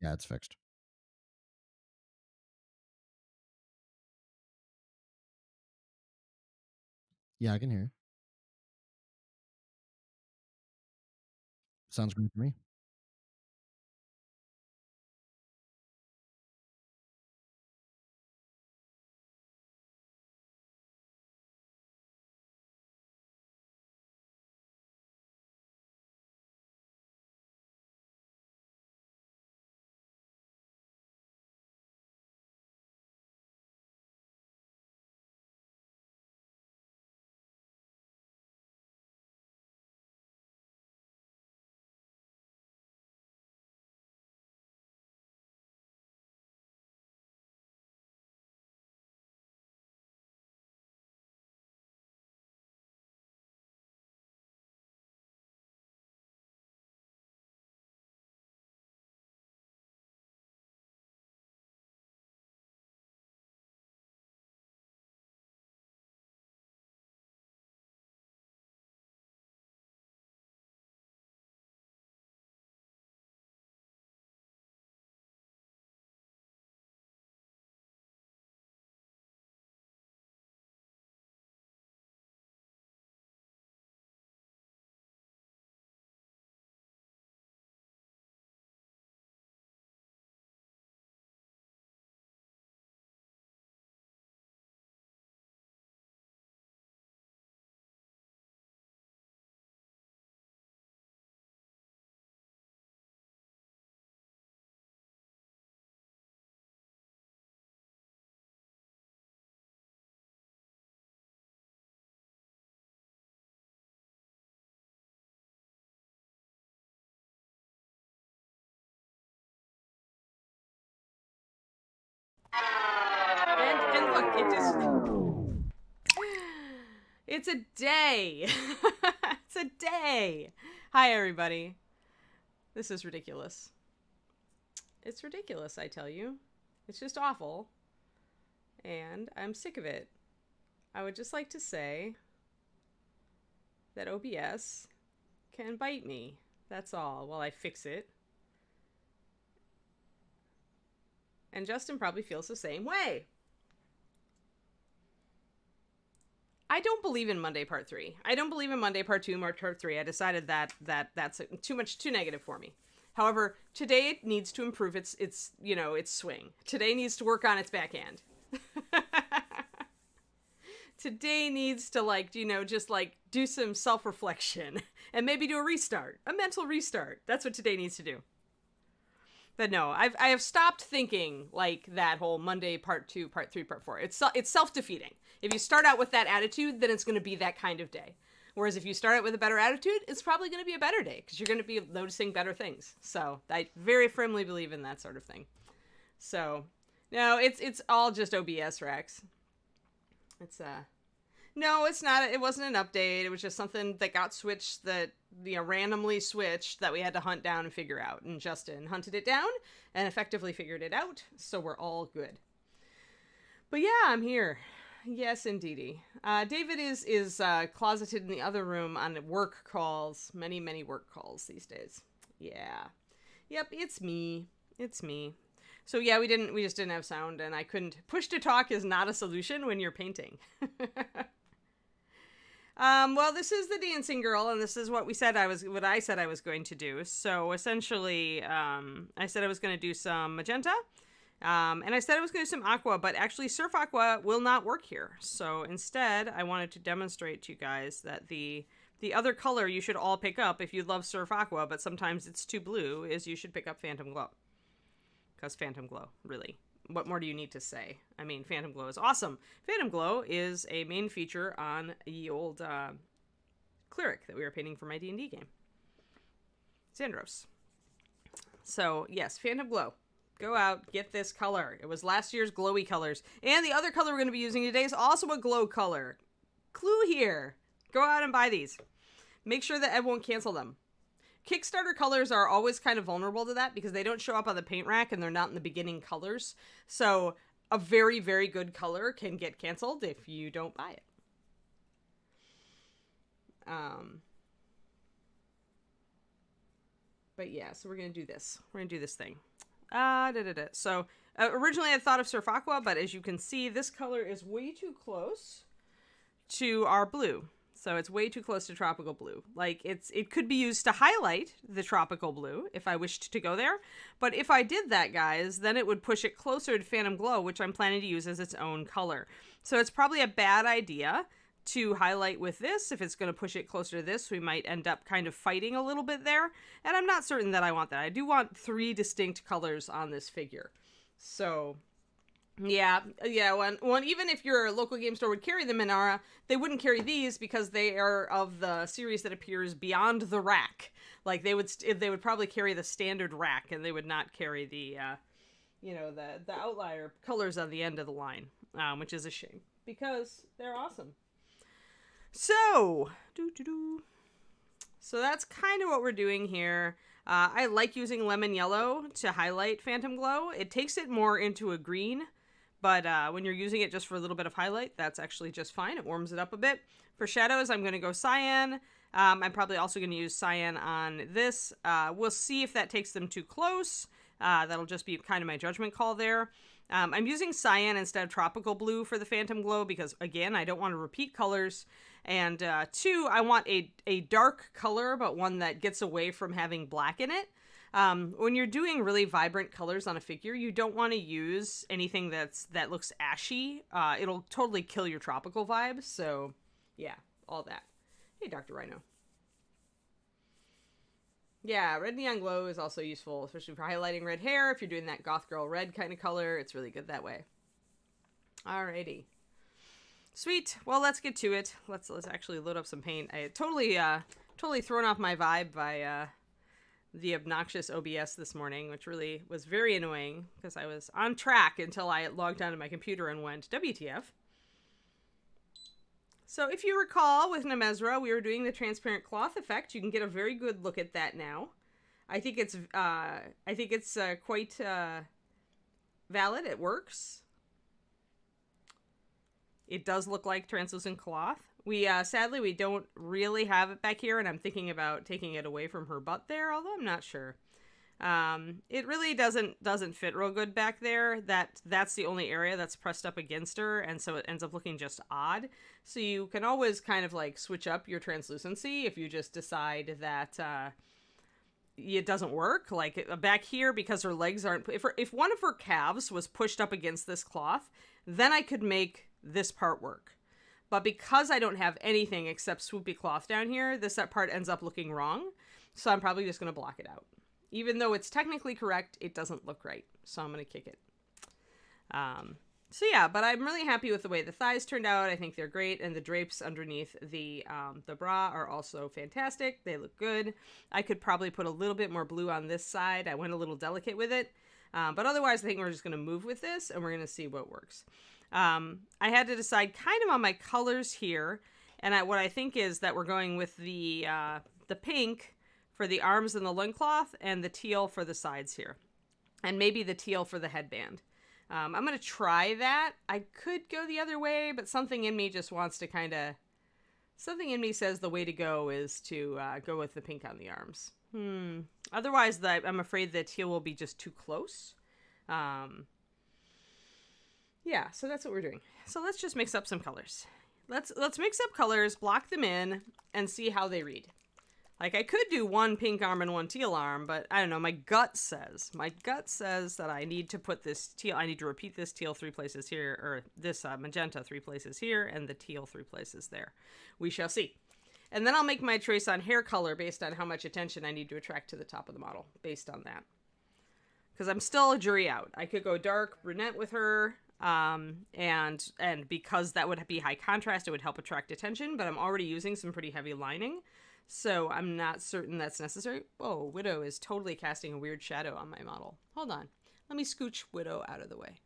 Yeah, it's fixed. Yeah, I can hear you. Sounds great to me. And look, it just it's a day. It's a day. Hi everybody. This is ridiculous. It's ridiculous, I tell you. It's just awful. And I'm sick of it. I would just like to say that OBS can bite me. That's all while I fix it. And Justin probably feels the same way. I don't believe in Monday Part 3. I don't believe in Monday Part 2, March Part 3. I decided that's too negative for me. However, today it needs to improve its swing. Today needs to work on its backhand. Today needs to just do some self-reflection and maybe do a mental restart. That's what today needs to do. But no, I have stopped thinking like that whole Monday Part 2, Part 3, Part 4. It's self-defeating. If you start out with that attitude, then it's going to be that kind of day. Whereas if you start out with a better attitude, it's probably going to be a better day because you're going to be noticing better things. So I very firmly believe in that sort of thing. So no, it's all just OBS, Rex. It's No, it's not. It wasn't an update. It was just something that got switched that randomly switched that we had to hunt down and figure out. And Justin hunted it down and effectively figured it out. So we're all good. But yeah, I'm here. Yes, indeedy. David is closeted in the other room on work calls. Many work calls these days. Yeah. Yep, it's me. It's me. So yeah, we just didn't have sound, and I couldn't. Push to talk is not a solution when you're painting. Well, this is the dancing girl, and this is what I said I was going to do. So essentially, I said I was going to do some magenta, and I said I was going to do some aqua, but actually surf aqua will not work here. So instead, I wanted to demonstrate to you guys that the other color you should all pick up if you love surf aqua, but sometimes it's too blue, is you should pick up Phantom Glow. Because Phantom Glow, really. What more do you need to say? I mean, Phantom Glow is awesome. Phantom Glow is a main feature on the old cleric that we were painting for my D&D game. Xandros. So, yes, Phantom Glow. Go out, get this color. It was last year's glowy colors. And the other color we're going to be using today is also a glow color. Clue here. Go out and buy these. Make sure that Ed won't cancel them. Kickstarter colors are always kind of vulnerable to that because they don't show up on the paint rack and they're not in the beginning colors. So a very, very good color can get canceled if you don't buy it. But yeah, so we're going to do this. We're going to do this thing. So originally I thought of Surf Aqua, but as you can see, this color is way too close to our blue. So it's way too close to tropical blue. Like it could be used to highlight the tropical blue if I wished to go there. But if I did that, guys, then it would push it closer to Phantom Glow, which I'm planning to use as its own color. So it's probably a bad idea to highlight with this. If it's going to push it closer to this, we might end up kind of fighting a little bit there. And I'm not certain that I want that. I do want 3 distinct colors on this figure. So yeah, one even if your local game store would carry the Minara, they wouldn't carry these because they are of the series that appears beyond the rack. Like they would probably carry the standard rack, and they would not carry the the outlier colors on the end of the line, which is a shame because they're awesome. So so that's kind of what we're doing here. I like using lemon yellow to highlight Phantom Glow. It takes it more into a green. But when you're using it just for a little bit of highlight, that's actually just fine. It warms it up a bit. For shadows, I'm going to go cyan. I'm probably also going to use cyan on this. We'll see if that takes them too close. That'll just be kind of my judgment call there. I'm using cyan instead of tropical blue for the Phantom Glow because, again, I don't want to repeat colors. And 2, I want a dark color, but one that gets away from having black in it. When you're doing really vibrant colors on a figure, you don't want to use anything that looks ashy. It'll totally kill your tropical vibe. So, yeah, all that. Hey, Dr. Rhino. Yeah, red neon glow is also useful, especially for highlighting red hair. If you're doing that goth girl red kind of color, it's really good that way. Alrighty. Sweet. Well, let's get to it. Let's actually load up some paint. I totally thrown off my vibe by the obnoxious OBS this morning, which really was very annoying because I was on track until I logged onto my computer and went, WTF. So if you recall, with Nemezra, we were doing the transparent cloth effect. You can get a very good look at that now. I think it's quite valid. It works. It does look like translucent cloth. We sadly we don't really have it back here, and I'm thinking about taking it away from her butt there, although I'm not sure. It really doesn't fit real good back there. That's the only area that's pressed up against her, and so it ends up looking just odd. So you can always kind of like switch up your translucency if you just decide that it doesn't work. Like back here, because her legs aren't, if one of her calves was pushed up against this cloth, then I could make this part work. But because I don't have anything except swoopy cloth down here, this part ends up looking wrong. So I'm probably just going to block it out. Even though it's technically correct, it doesn't look right. So I'm going to kick it. So yeah, but I'm really happy with the way the thighs turned out. I think they're great. And the drapes underneath the bra are also fantastic. They look good. I could probably put a little bit more blue on this side. I went a little delicate with it. But otherwise, I think we're just going to move with this and we're going to see what works. I had to decide kind of on my colors here. And what I think is that we're going with the pink for the arms and the loincloth and the teal for the sides here. And maybe the teal for the headband. I'm going to try that. I could go the other way, but something in me just wants to kind of... Something in me says the way to go is to go with the pink on the arms. Otherwise, I'm afraid the teal will be just too close. Yeah, so that's what we're doing. So let's just mix up some colors. Let's mix up colors, block them in, and see how they read. Like, I could do one pink arm and one teal arm, but I don't know, my gut says that I need to put this teal, I need to repeat this teal 3 places here, or this magenta 3 places here, and the teal 3 places there. We shall see. And then I'll make my choice on hair color based on how much attention I need to attract to the top of the model, based on that. Because I'm still a jury out. I could go dark brunette with her, and because that would be high contrast, it would help attract attention, but I'm already using some pretty heavy lining. So I'm not certain that's necessary. Whoa, Widow is totally casting a weird shadow on my model. Hold on. Let me scooch Widow out of the way.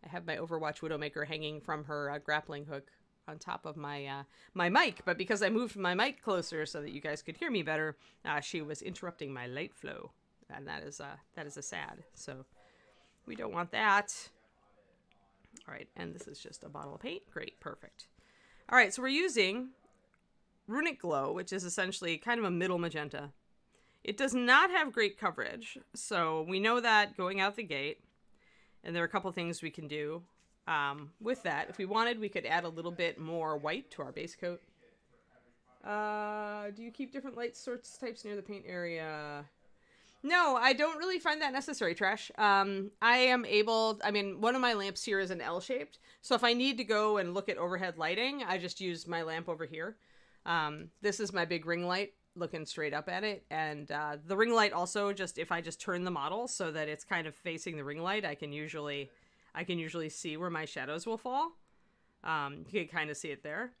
I have my Overwatch Widowmaker hanging from her grappling hook on top of my my mic, but because I moved my mic closer so that you guys could hear me better, she was interrupting my light flow, and that is a sad. So we don't want that. All right, and this is just a bottle of paint. Great, perfect. All right, so we're using Runic Glow, which is essentially kind of a middle magenta. It does not have great coverage, so we know that going out the gate. And there are a couple things we can do with that. If we wanted, we could add a little bit more white to our base coat. Do you keep different light source types near the paint area? No, I don't really find that necessary, Trash. I am able, I mean, one of my lamps here is an L-shaped. So if I need to go and look at overhead lighting, I just use my lamp over here. This is my big ring light looking straight up at it. And the ring light also, just if I just turn the model so that it's kind of facing the ring light, I can usually see where my shadows will fall. You can kind of see it there.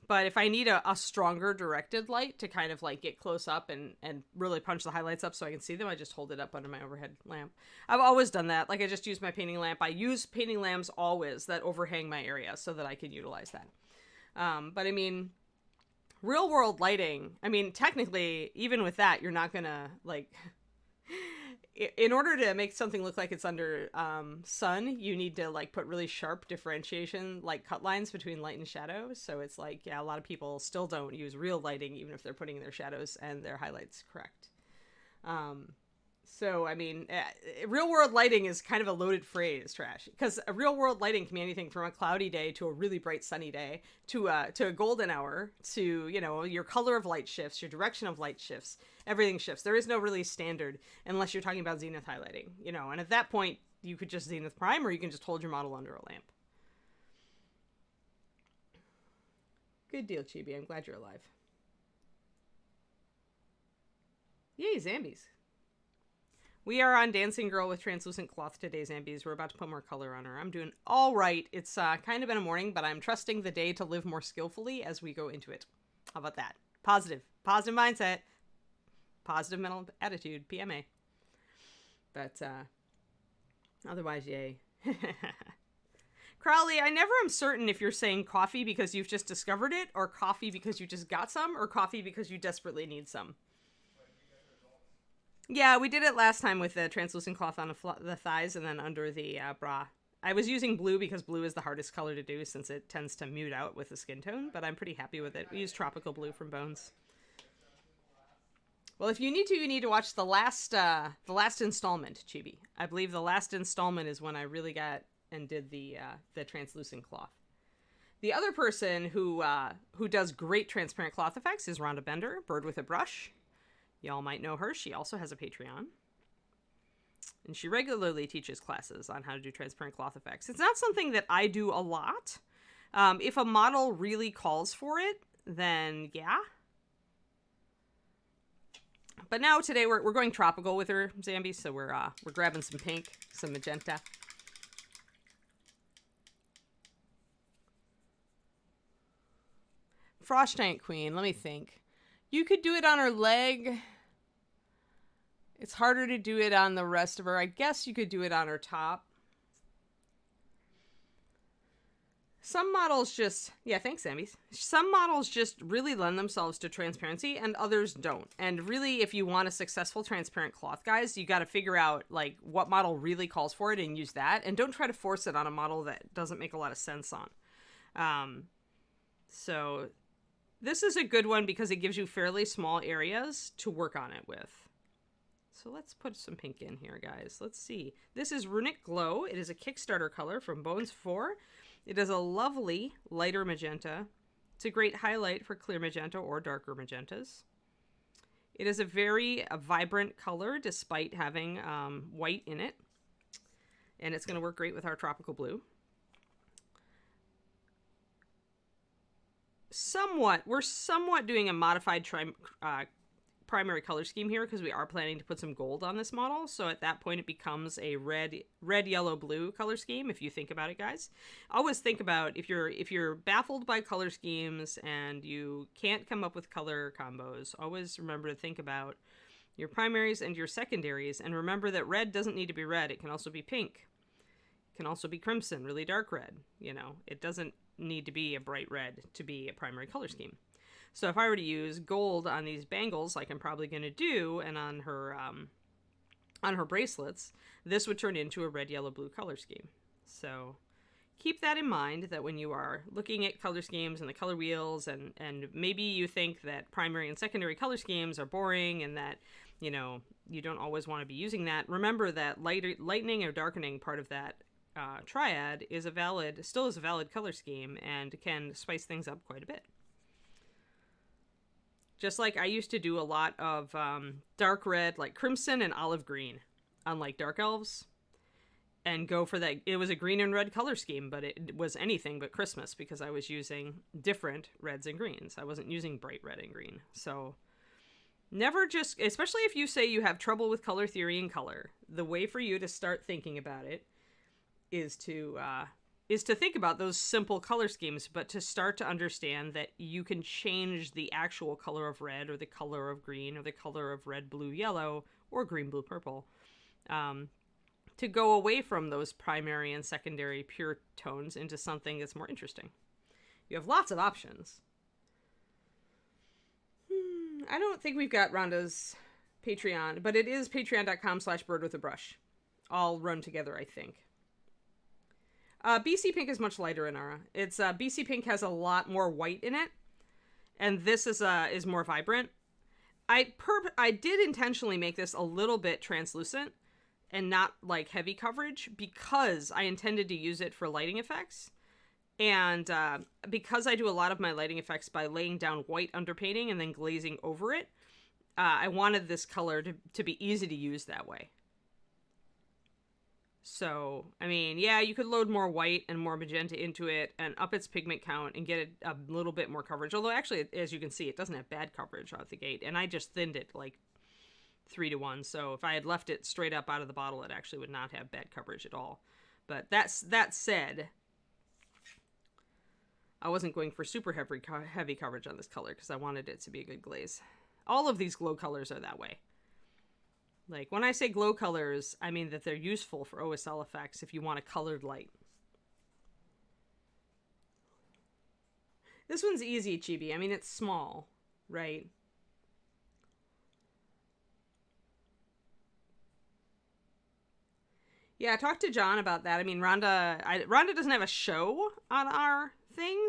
But if I need a stronger directed light to kind of like get close up and really punch the highlights up so I can see them, I just hold it up under my overhead lamp. I've always done that. Like I just use my painting lamp. I use painting lamps always that overhang my area so that I can utilize that. But I mean, real world lighting, I mean, technically, even with that, you're not gonna like... In order to make something look like it's under sun, you need to like put really sharp differentiation, like cut lines between light and shadow. So it's like, yeah, a lot of people still don't use real lighting, even if they're putting their shadows and their highlights correct. So, I mean, real world lighting is kind of a loaded phrase, Trash, because a real world lighting can be anything from a cloudy day to a really bright sunny day to a golden hour to, you know, your color of light shifts, your direction of light shifts, everything shifts. There is no really standard unless you're talking about zenith highlighting, you know, and at that point you could just zenith prime or you can just hold your model under a lamp. Good deal, Chibi. I'm glad you're alive. Yay, Zambies. We are on Dancing Girl with translucent cloth today, Zambies. We're about to put more color on her. I'm doing all right. It's kind of been a morning, but I'm trusting the day to live more skillfully as we go into it. How about that? Positive mindset, positive mental attitude, PMA. But otherwise, yay. Crowley, I never am certain if you're saying coffee because you've just discovered it, or coffee because you just got some, or coffee because you desperately need some. Yeah, we did it last time with the translucent cloth on the thighs and then under the bra. I was using blue because blue is the hardest color to do since it tends to mute out with the skin tone, but I'm pretty happy with it. We use tropical blue from Bones. Well, if you need to watch the last installment, Chibi. I believe the last installment is when I really got and did the translucent cloth. The other person who does great transparent cloth effects is Rhonda Bender, Bird with a Brush. Y'all might know her. She also has a Patreon. And she regularly teaches classes on how to do transparent cloth effects. It's not something that I do a lot. If a model really calls for it, then yeah. But now today we're going tropical with her, Zambi, so we're grabbing some pink, some magenta. Frost Giant Queen, let me think. You could do it on her leg. It's harder to do it on the rest of her. I guess you could do it on her top. Some models just... Yeah, thanks, Zambies. Some models just really lend themselves to transparency and others don't. And really, if you want a successful transparent cloth, guys, you got to figure out like what model really calls for it and use that. And don't try to force it on a model that doesn't make a lot of sense on. So... This is a good one because it gives you fairly small areas to work on it with. So let's put some pink in here, guys. Let's see. This is Runic Glow. It is a Kickstarter color from Bones 4. It is a lovely lighter magenta. It's a great highlight for clear magenta or darker magentas. It is a very vibrant color despite having white in it. And it's going to work great with our tropical blue. We're somewhat doing a modified primary color scheme here because we are planning to put some gold on this model. So at that point, it becomes a red, yellow, blue color scheme. If you think about it, guys, always think about if you're baffled by color schemes and you can't come up with color combos, always remember to think about your primaries and your secondaries. And remember that red doesn't need to be red. It can also be pink. It can also be crimson, really dark red. You know, it doesn't need to be a bright red to be a primary color scheme. So if I were to use gold on these bangles, like I'm probably going to do, and on her bracelets, this would turn into a red, yellow, blue color scheme. So keep that in mind, that when you are looking at color schemes and the color wheels, and maybe you think that primary and secondary color schemes are boring and that, you know, you don't always want to be using that, remember that lightening or darkening part of that triad is still is a valid color scheme and can spice things up quite a bit. Just like I used to do a lot of dark red, like crimson and olive green on like dark elves, and go for that. It was a green and red color scheme, but it was anything but Christmas because I was using different reds and greens. I wasn't using bright red and green. So never just, especially if you say you have trouble with color theory and color, the way for you to start thinking about it is to think about those simple color schemes, but to start to understand that you can change the actual color of red or the color of green or the color of red, blue, yellow, or green, blue, purple, to go away from those primary and secondary pure tones into something that's more interesting. You have lots of options. I don't think we've got Rhonda's Patreon, but it is patreon.com/birdwithabrush. All run together, I think. BC Pink is much lighter, Inara. It's BC Pink has a lot more white in it, and this is more vibrant. I did intentionally make this a little bit translucent and not like heavy coverage because I intended to use it for lighting effects. And because I do a lot of my lighting effects by laying down white underpainting and then glazing over it, I wanted this color to be easy to use that way. So, I mean, yeah, you could load more white and more magenta into it and up its pigment count and get it a little bit more coverage. Although, actually, as you can see, it doesn't have bad coverage out the gate. And I just thinned it like 3-to-1. So if I had left it straight up out of the bottle, it actually would not have bad coverage at all. But that said, I wasn't going for super heavy coverage on this color because I wanted it to be a good glaze. All of these glow colors are that way. Like, when I say glow colors, I mean that they're useful for OSL effects if you want a colored light. This one's easy, Chibi. I mean, it's small, right? Yeah, I talked to John about that. I mean, Rhonda doesn't have a show on our thing,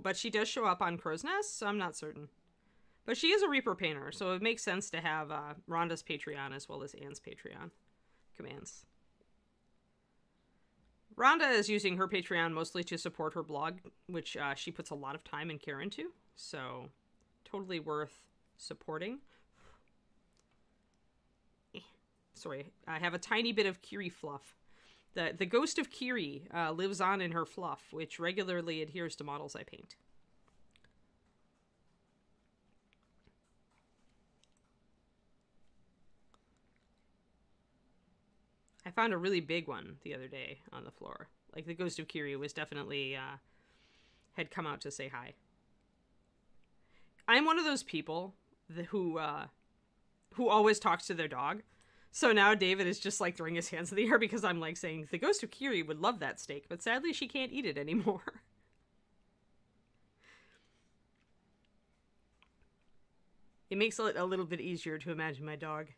but she does show up on Crow's Nest, so I'm not certain. But she is a Reaper painter, so it makes sense to have Rhonda's Patreon as well as Anne's Patreon commands. Rhonda is using her Patreon mostly to support her blog, which she puts a lot of time and care into, so totally worth supporting. Sorry, I have a tiny bit of Kiri fluff. The ghost of Kiri lives on in her fluff, which regularly adheres to models I paint. I found a really big one the other day on the floor. Like, the ghost of Kiri was definitely, had come out to say hi. I'm one of those people who always talks to their dog. So now David is just, like, throwing his hands in the air because I'm, like, saying, the ghost of Kiri would love that steak, but sadly she can't eat it anymore. It makes it a little bit easier to imagine my dog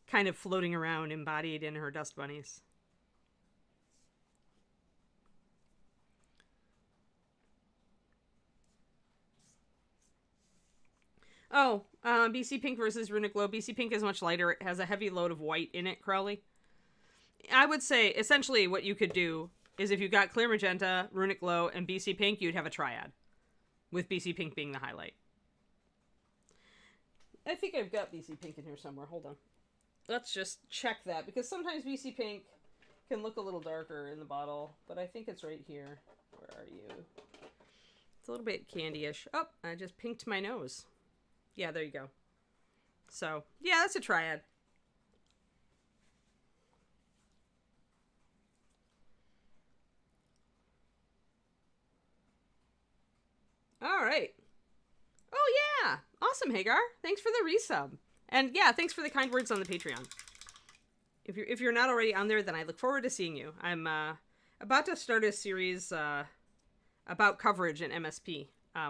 kind of floating around embodied in her dust bunnies. Oh, BC Pink versus Runic Glow. BC Pink is much lighter. It has a heavy load of white in it, Crowley. I would say, essentially, what you could do is if you got Clear Magenta, Runic Glow, and BC Pink, you'd have a triad, with BC Pink being the highlight. I think I've got BC Pink in here somewhere. Hold on. Let's just check that, because sometimes BC Pink can look a little darker in the bottle, but I think it's right here. Where are you? It's a little bit candy-ish. Oh, I just pinked my nose. Yeah, there you go. So, yeah, that's a triad. All right. Oh, yeah. Awesome, Hagar. Thanks for the resub. And yeah, thanks for the kind words on the Patreon. If you're not already on there, then I look forward to seeing you. I'm about to start a series about coverage in MSP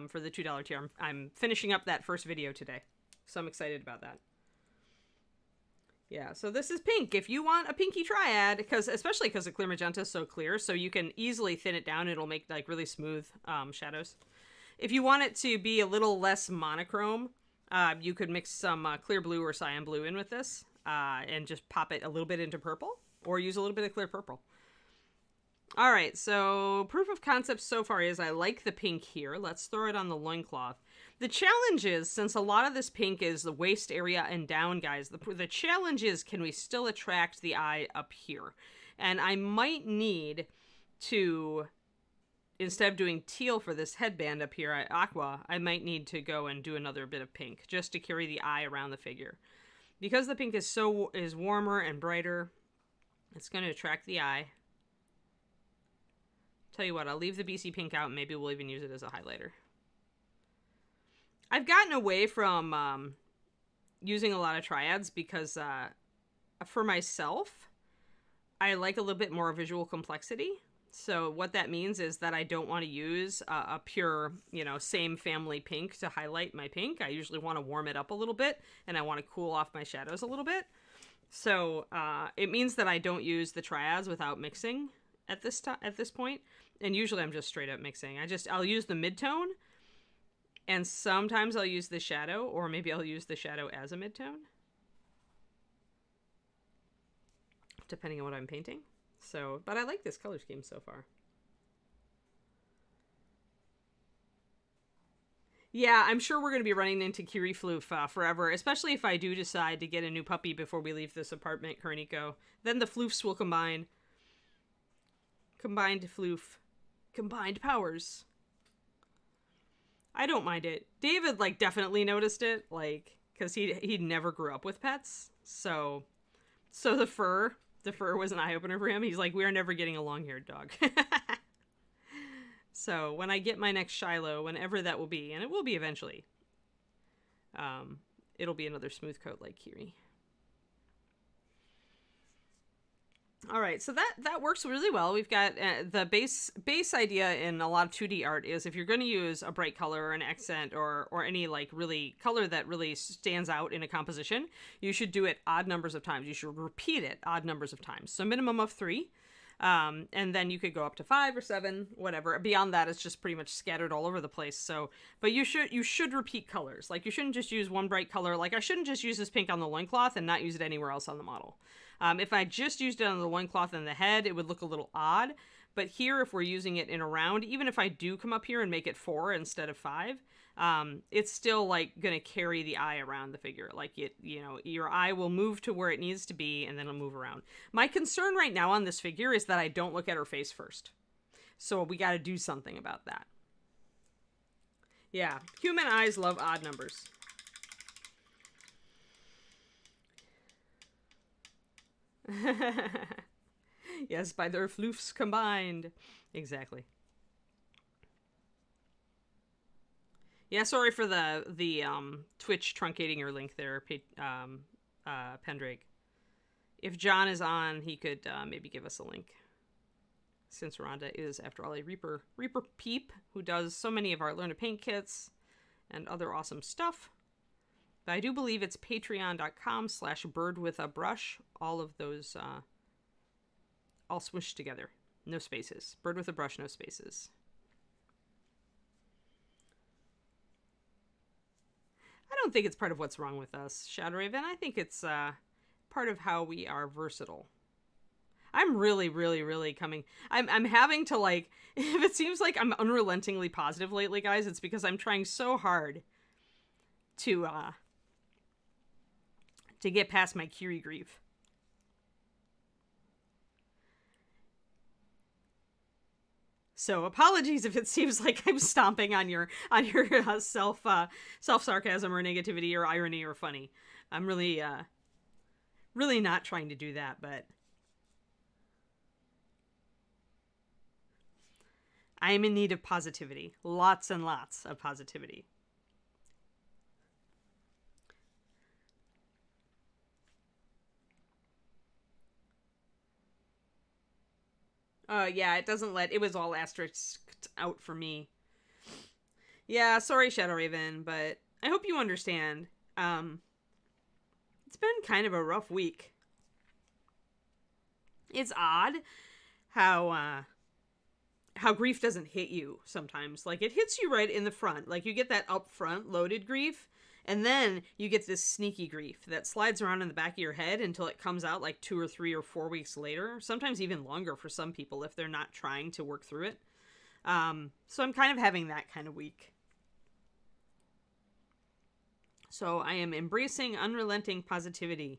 for the $2 tier. I'm finishing up that first video today, so I'm excited about that. Yeah, so this is pink. If you want a pinky triad, especially because the clear magenta is so clear, so you can easily thin it down. It'll make like really smooth shadows. If you want it to be a little less monochrome, you could mix some clear blue or cyan blue in with this and just pop it a little bit into purple, or use a little bit of clear purple. All right, so proof of concept so far is I like the pink here. Let's throw it on the loincloth. The challenge is, since a lot of this pink is the waist area and down, guys, the challenge is, can we still attract the eye up here? And I might need to, instead of doing teal for this headband up here at aqua, I might need to go and do another bit of pink just to carry the eye around the figure. Because the pink is warmer and brighter, it's going to attract the eye. Tell you what, I'll leave the BC pink out and maybe we'll even use it as a highlighter. I've gotten away from using a lot of triads because for myself, I like a little bit more visual complexity. So what that means is that I don't want to use a pure, same family pink to highlight my pink. I usually want to warm it up a little bit and I want to cool off my shadows a little bit. So it means that I don't use the triads without mixing at this point. And usually I'm just straight up mixing. I'll use the midtone, and sometimes I'll use the shadow, or maybe I'll use the shadow as a midtone, depending on what I'm painting. So, but I like this color scheme so far. Yeah, I'm sure we're going to be running into Kiri Floof forever, especially if I do decide to get a new puppy before we leave this apartment, Karniko. Then the Floofs will combine. Combined Floof. Combined powers. I don't mind it. David, definitely noticed it, because he never grew up with pets. So the fur was an eye-opener for him. He's like, we are never getting a long-haired dog. So when I get my next Shiloh, whenever that will be, and it will be eventually, it'll be another smooth coat like Kiri. All right, so that works really well. We've got the base idea in a lot of 2D art is if you're going to use a bright color or an accent or any really color that really stands out in a composition, you should do it odd numbers of times. You should repeat it odd numbers of times. So minimum of 3. And then you could go up to 5 or 7, whatever. Beyond that, it's just pretty much scattered all over the place. So, but you should repeat colors. You shouldn't just use one bright color. I shouldn't just use this pink on the loincloth and not use it anywhere else on the model. If I just used it on the loincloth and the head, it would look a little odd. But here, if we're using it in a round, even if I do come up here and make it 4 instead of 5, it's still gonna carry the eye around the figure. Your eye will move to where it needs to be and then it'll move around. My concern right now on this figure is that I don't look at her face first. So we gotta do something about that. Yeah, human eyes love odd numbers. Yes, by their floofs combined. Exactly. Yeah, sorry for the Twitch truncating your link there, Pendrake. If John is on, he could maybe give us a link. Since Rhonda is, after all, a Reaper peep who does so many of our Learn to Paint kits and other awesome stuff. But I do believe it's patreon.com/birdwithabrush. All of those all smushed together. No spaces. Bird with a brush, no spaces. I don't think it's part of what's wrong with us, Shadow Raven. I think it's part of how we are versatile. I'm really, really, really coming. I'm having to if it seems like I'm unrelentingly positive lately, guys, it's because I'm trying so hard to get past my Kiri grief. So apologies if it seems like I'm stomping on your self sarcasm or negativity or irony or funny. I'm really not trying to do that, but I am in need of positivity. Lots and lots of positivity. Yeah, it doesn't it was all asterisked out for me. Yeah, sorry, Shadow Raven, but I hope you understand. It's It's been kind of a rough week. It's odd how grief doesn't hit you sometimes. Like, it hits you right in the front. Like, you get that upfront loaded grief, and then you get this sneaky grief that slides around in the back of your head until it comes out like 2 or 3 or 4 weeks later. Sometimes even longer for some people if they're not trying to work through it. So I'm kind of having that kind of week. So I am embracing unrelenting positivity.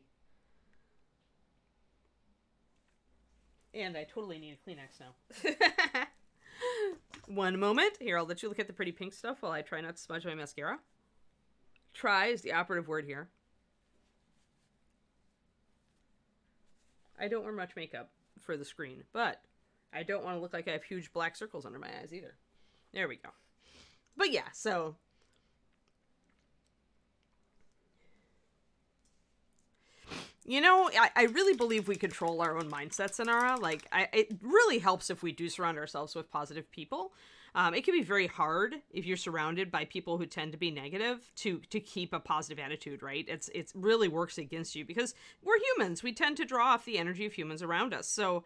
And I totally need a Kleenex now. One moment. Here, I'll let you look at the pretty pink stuff while I try not to smudge my mascara. Try is the operative word here. I don't wear much makeup for the screen, but I don't want to look like I have huge black circles under my eyes either. There we go. But yeah, so... You know, I really believe we control our own mindsets, Inara. Like, it really helps if we do surround ourselves with positive people. It can be very hard if you're surrounded by people who tend to be negative to keep a positive attitude, right? It really works against you because we're humans. We tend to draw off the energy of humans around us. So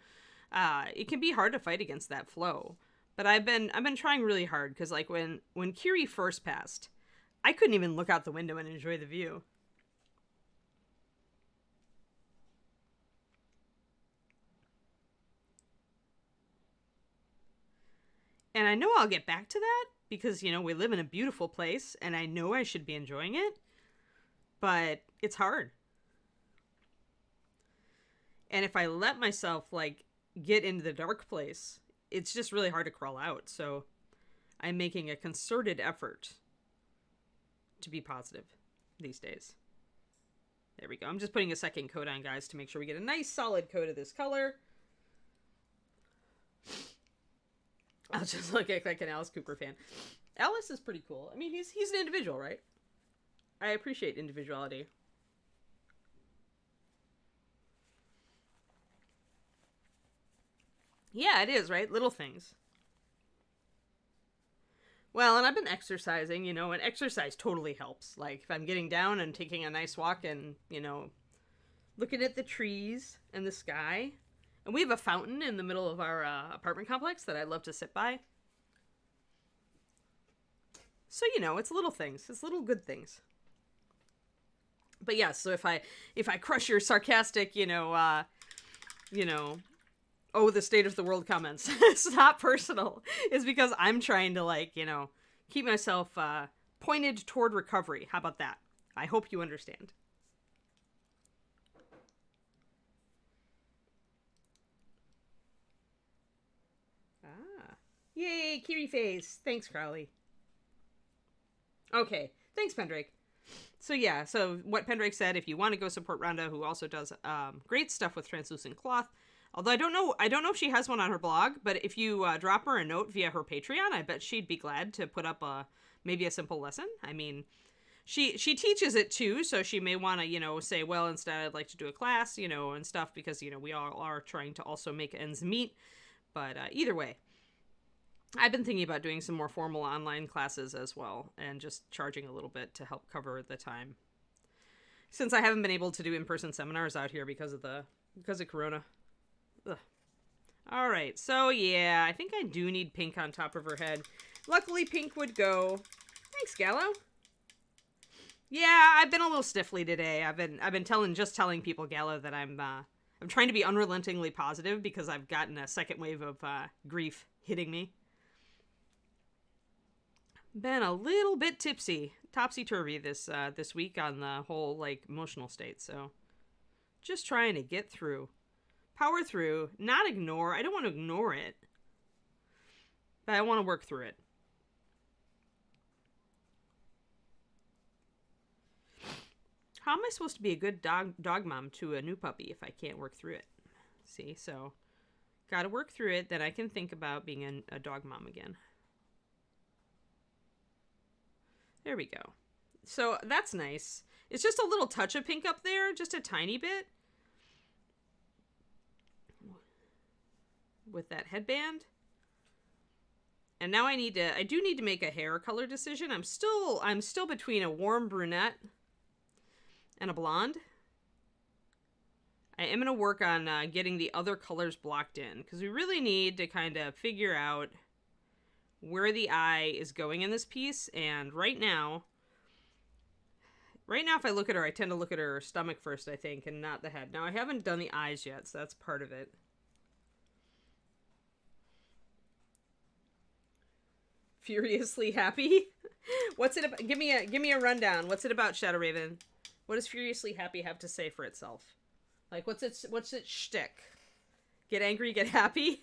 it can be hard to fight against that flow. But I've been trying really hard because, like, when Kiri first passed, I couldn't even look out the window and enjoy the view. And I know I'll get back to that because, you know, we live in a beautiful place and I know I should be enjoying it, but it's hard. And if I let myself, like, get into the dark place, it's just really hard to crawl out. So I'm making a concerted effort to be positive these days. There we go. I'm just putting a second coat on, guys, to make sure we get a nice solid coat of this color. I'll just look like an Alice Cooper fan. Alice is pretty cool. I mean, he's an individual, right? I appreciate individuality. Yeah, it is, right? Little things. Well, and I've been exercising, you know, and exercise totally helps. Like, if I'm getting down and taking a nice walk and, you know, looking at the trees and the sky. And we have a fountain in the middle of our apartment complex that I love to sit by. So, you know, it's little things. It's little good things. But yeah, so if I crush your sarcastic, oh, the state of the world comments, it's not personal. It's because I'm trying to, like, you know, keep myself pointed toward recovery. How about that? I hope you understand. Yay, Kiri face. Thanks, Crowley. Okay, thanks, Pendrake. So yeah, so what Pendrake said, if you want to go support Rhonda, who also does great stuff with translucent cloth, although I don't know if she has one on her blog, but if you drop her a note via her Patreon, I bet she'd be glad to put up maybe a simple lesson. I mean, she teaches it too, so she may want to, you know, say, well, instead I'd like to do a class, you know, and stuff, because, you know, we all are trying to also make ends meet. But either way, I've been thinking about doing some more formal online classes as well, and just charging a little bit to help cover the time, since I haven't been able to do in-person seminars out here because of Corona. Ugh. All right, so yeah, I think I do need pink on top of her head. Luckily, pink would go. Thanks, Gallo. Yeah, I've been a little stiffly today. I've been telling people, Gallo, that I'm trying to be unrelentingly positive because I've gotten a second wave of grief hitting me. Been a little bit tipsy, topsy-turvy this week on the whole, like, emotional state, so just trying to get through. Power through, not ignore. I don't want to ignore it, but I want to work through it. How am I supposed to be a good dog mom to a new puppy if I can't work through it? See, so gotta work through it, then I can think about being a dog mom again. There we go. So that's nice. It's just a little touch of pink up there, just a tiny bit. With that headband. And now I do need to make a hair color decision. I'm still between a warm brunette and a blonde. I am going to work on getting the other colors blocked in, because we really need to kind of figure out where the eye is going in this piece. And right now, if I look at her, I tend to look at her stomach first, I think, and not the head. Now, I haven't done the eyes yet, so that's part of it. Furiously happy? What's it about? Give me a rundown. What's it about, Shadow Raven? What does Furiously Happy have to say for itself? Like, what's its shtick? Get angry, get happy?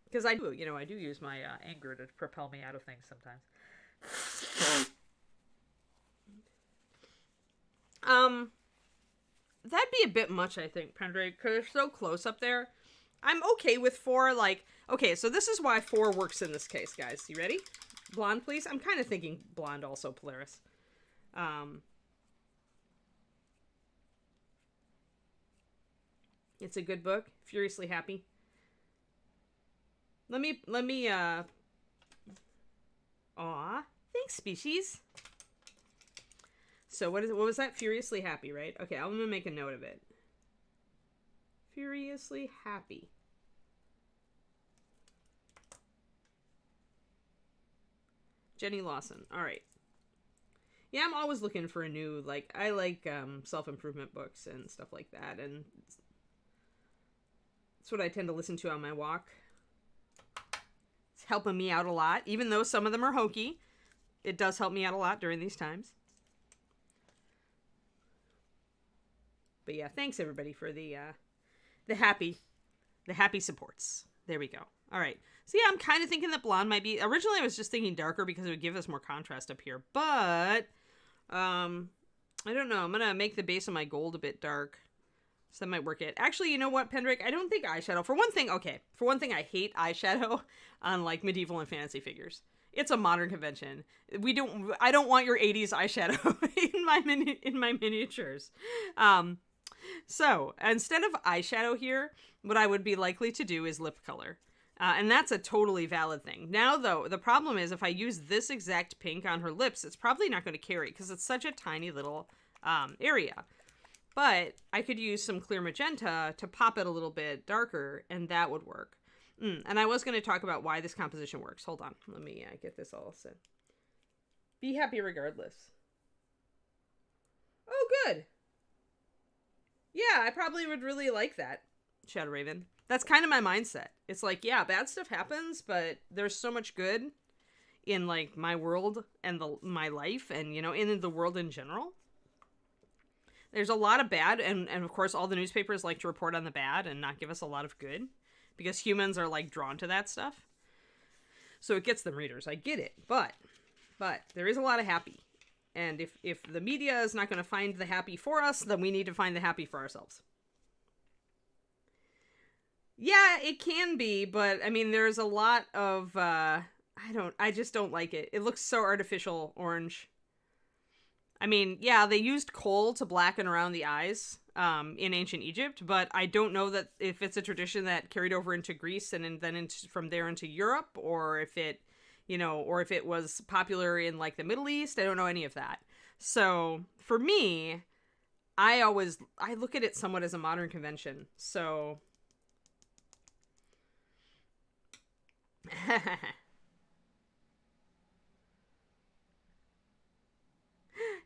Because I do use my anger to propel me out of things sometimes. That'd be a bit much, I think, Pendrake, because they're so close up there. I'm okay with 4, like, okay, so this is why 4 works in this case, guys. You ready? Blonde, please? I'm kind of thinking blonde also, Polaris. It's a good book. Furiously Happy. Let me, aw, thanks, Species. So what was that? Furiously Happy, right? Okay, I'm gonna make a note of it. Furiously Happy. Jenny Lawson. All right. Yeah, I'm always looking for a new, like, I like self-improvement books and stuff like that, and that's what I tend to listen to on my walk. It's helping me out a lot, even though some of them are hokey. It does help me out a lot during these times. But yeah, thanks everybody for the happy supports. There we go. All right. So yeah, I'm kind of thinking that blonde might be... Originally, I was just thinking darker because it would give us more contrast up here. But, I don't know. I'm going to make the base of my gold a bit dark. So that might work it. Actually, you know what, Pendrake? I don't think eyeshadow... For one thing, I hate eyeshadow on, like, medieval and fantasy figures. It's a modern convention. I don't want your 80s eyeshadow in my miniatures. So, instead of eyeshadow here, what I would be likely to do is lip color. And that's a totally valid thing. Now, though, the problem is if I use this exact pink on her lips, it's probably not going to carry because it's such a tiny little area. But I could use some clear magenta to pop it a little bit darker, and that would work. And I was going to talk about why this composition works. Hold on. Let me get this all set. Be happy regardless. Oh, good. Yeah, I probably would really like that, Shadow Raven. That's kind of my mindset. It's like, yeah, bad stuff happens, but there's so much good in, like, my world and my life and, you know, in the world in general. There's a lot of bad, and of course all the newspapers like to report on the bad and not give us a lot of good, because humans are, like, drawn to that stuff. So it gets them readers. I get it, but there is a lot of happy. And if the media is not going to find the happy for us, then we need to find the happy for ourselves. Yeah, it can be, but I mean, there's a lot of, I just don't like it. It looks so artificial orange. I mean, yeah, they used coal to blacken around the eyes, in ancient Egypt, but I don't know that if it's a tradition that carried over into Greece and then from there into Europe, or if it, you know, or if it was popular in, like, the Middle East. I don't know any of that. So for me, I look at it somewhat as a modern convention. So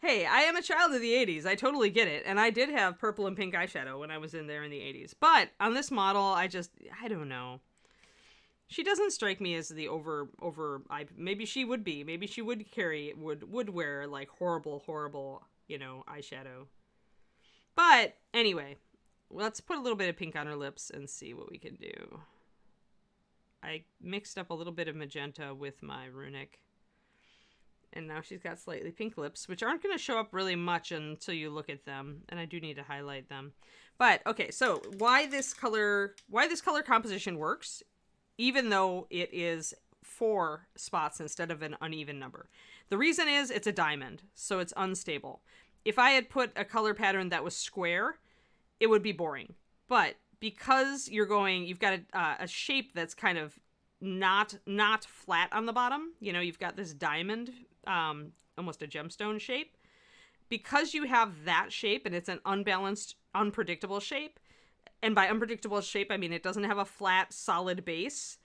hey, I am a child of the 80s. I totally get it. And I did have purple and pink eyeshadow when I was in there in the 80s. But on this model, I don't know. She doesn't strike me as the maybe she would be. Maybe she would would wear, like, horrible, you know, eyeshadow. But anyway, let's put a little bit of pink on her lips and see what we can do. I mixed up a little bit of magenta with my runic. And now she's got slightly pink lips, which aren't going to show up really much until you look at them. And I do need to highlight them. But, okay, so why this color composition works, even though it is 4 spots instead of an uneven number. The reason is it's a diamond, so it's unstable. If I had put a color pattern that was square, it would be boring. But because you've got a shape that's kind of not flat on the bottom, you know, you've got this diamond, almost a gemstone shape, because you have that shape and it's an unbalanced, unpredictable shape, and by unpredictable shape, I mean it doesn't have a flat, solid base.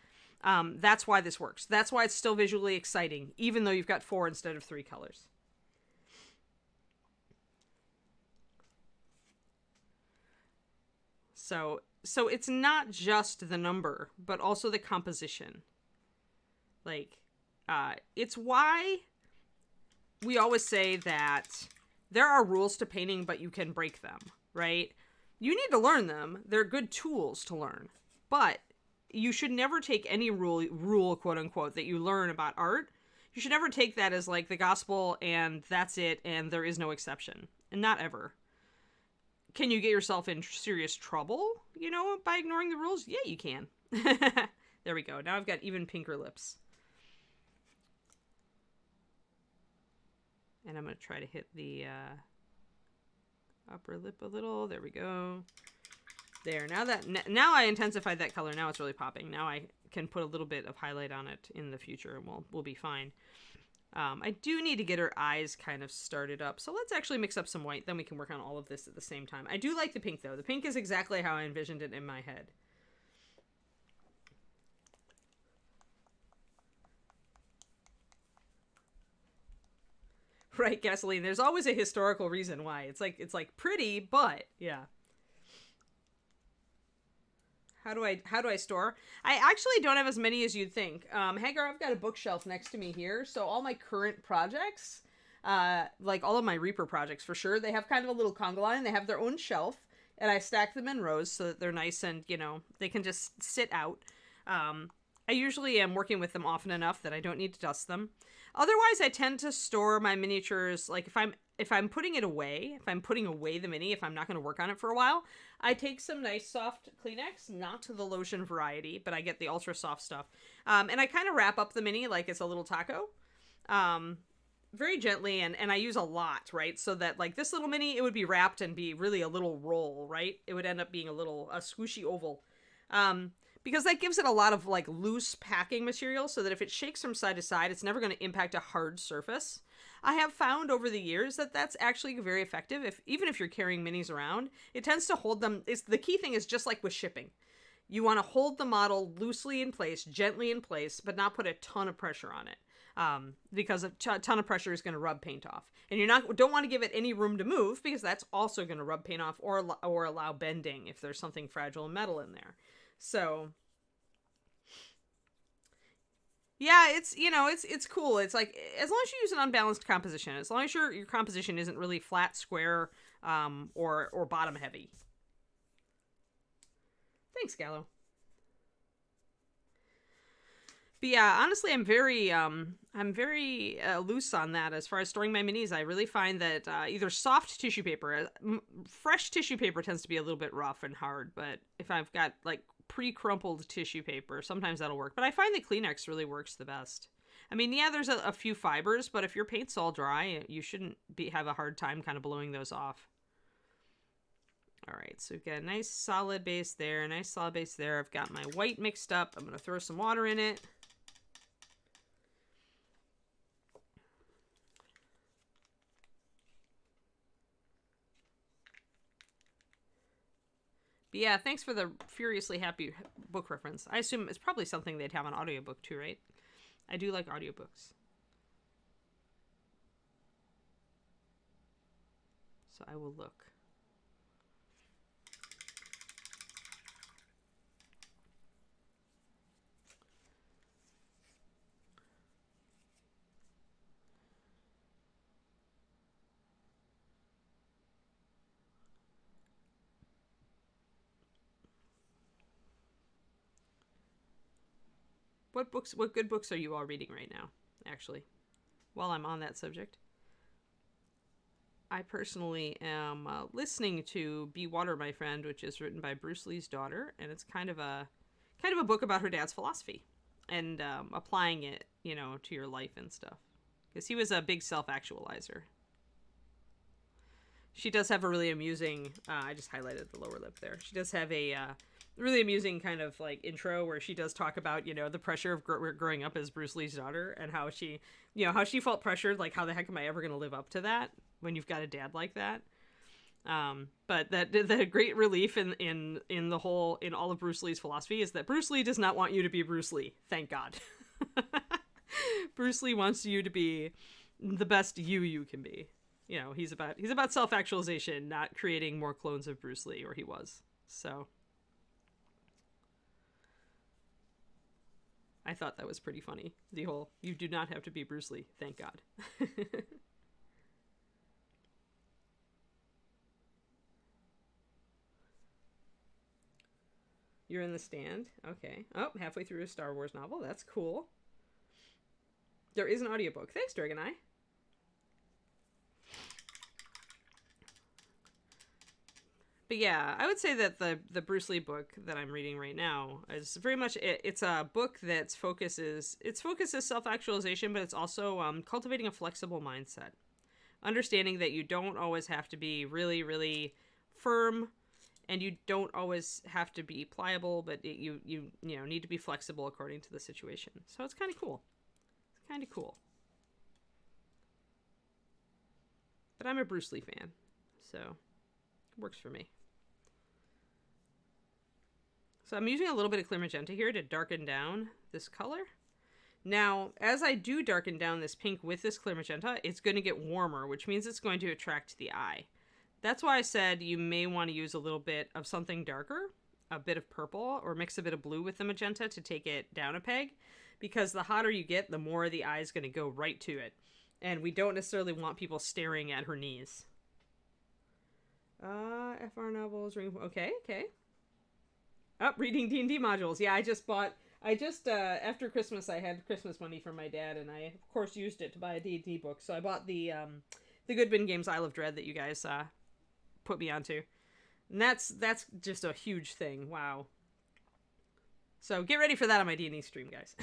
That's why this works. That's why it's still visually exciting, even though you've got 4 instead of 3 colors. So it's not just the number, but also the composition. Like, it's why we always say that there are rules to painting, but you can break them, right? You need to learn them. They're good tools to learn. But you should never take any rule, quote unquote, that you learn about art. You should never take that as like the gospel and that's it and there is no exception. And not ever. Can you get yourself in serious trouble, you know, by ignoring the rules? Yeah, you can. There we go. Now I've got even pinker lips. And I'm going to try to hit the upper lip a little. There we go. There. Now I intensified that color. Now it's really popping. Now I can put a little bit of highlight on it in the future and we'll be fine. I do need to get her eyes kind of started up. So let's actually mix up some white. Then we can work on all of this at the same time. I do like the pink, though. The pink is exactly how I envisioned it in my head. Right, gasoline. There's always a historical reason why. It's like pretty, but yeah. How do I store? I actually don't have as many as you'd think. Hagar, I've got a bookshelf next to me here. So all my current projects, like all of my Reaper projects for sure, they have kind of a little conga line. They have their own shelf and I stack them in rows so that they're nice and, you know, they can just sit out. I usually am working with them often enough that I don't need to dust them. Otherwise, I tend to store my miniatures, like if I'm putting it away, if I'm putting away the mini, if I'm not going to work on it for a while, I take some nice soft Kleenex, not to the lotion variety, but I get the ultra soft stuff. And I kind of wrap up the mini like it's a little taco, very gently. And I use a lot, right? So that like this little mini, it would be wrapped and be really a little roll, right? It would end up being a squishy oval. Because that gives it a lot of like loose packing material so that if it shakes from side to side, it's never going to impact a hard surface. I have found over the years that that's actually very effective. Even if you're carrying minis around, it tends to hold them. The key thing is just like with shipping. You want to hold the model loosely in place, gently in place, but not put a ton of pressure on it. Because a ton of pressure is going to rub paint off. And don't want to give it any room to move because that's also going to rub paint off or allow bending if there's something fragile and metal in there. So, yeah, it's cool. It's like, as long as you use an unbalanced composition, as long as your composition isn't really flat, square, or bottom heavy. Thanks, Gallo. But yeah, honestly, I'm very loose on that as far as storing my minis. I really find that either soft tissue paper, fresh tissue paper tends to be a little bit rough and hard, but if I've got like pre-crumpled tissue paper, sometimes that'll work. But I find the Kleenex really works the best. I mean, yeah, there's a few fibers, but if your paint's all dry, you shouldn't have a hard time kind of blowing those off. All right, so we've got a nice solid base there, a nice solid base there. I've got my white mixed up. I'm going to throw some water in it. But yeah, thanks for the Furiously Happy book reference. I assume it's probably something they'd have on audiobook too, right? I do like audiobooks. So I will look. What good books are you all reading right now, actually? While I'm on that subject. I personally am listening to Be Water, My Friend, which is written by Bruce Lee's daughter, and it's kind of a book about her dad's philosophy and applying it, you know, to your life and stuff. Because he was a big self-actualizer. She does have a really amusing, I just highlighted the lower lip there. She does have a really amusing kind of like intro where she does talk about, you know, the pressure of growing up as Bruce Lee's daughter, and how she, you know, how she felt pressured, like how the heck am I ever going to live up to that when you've got a dad like that. But the great relief in the whole, in all of Bruce Lee's philosophy is that Bruce Lee does not want you to be Bruce Lee. Thank God. Bruce Lee wants you to be the best you can be. You know, he's about self-actualization, not creating more clones of Bruce Lee, or he was. So I thought that was pretty funny. The whole, you do not have to be Bruce Lee. Thank God. You're in the stand. Okay. Oh, halfway through a Star Wars novel. That's cool. There is an audiobook. Thanks, Dragon Eye. But yeah, I would say that the Bruce Lee book that I'm reading right now is very much, it's a book that's focus is self-actualization, but it's also cultivating a flexible mindset. Understanding that you don't always have to be really, really firm, and you don't always have to be pliable, but you know, need to be flexible according to the situation. So it's kind of cool. It's kind of cool. But I'm a Bruce Lee fan, so it works for me. So I'm using a little bit of clear magenta here to darken down this color. Now, as I do darken down this pink with this clear magenta, it's going to get warmer, which means it's going to attract the eye. That's why I said you may want to use a little bit of something darker, a bit of purple, or mix a bit of blue with the magenta to take it down a peg, because the hotter you get, the more the eye is going to go right to it. And we don't necessarily want people staring at her knees. FR novels, okay. Oh, reading D&D modules. Yeah, after Christmas, I had Christmas money from my dad, and I, of course, used it to buy a D&D book. So I bought the Goodman Games Isle of Dread that you guys put me onto. And that's just a huge thing. Wow. So get ready for that on my D&D stream, guys.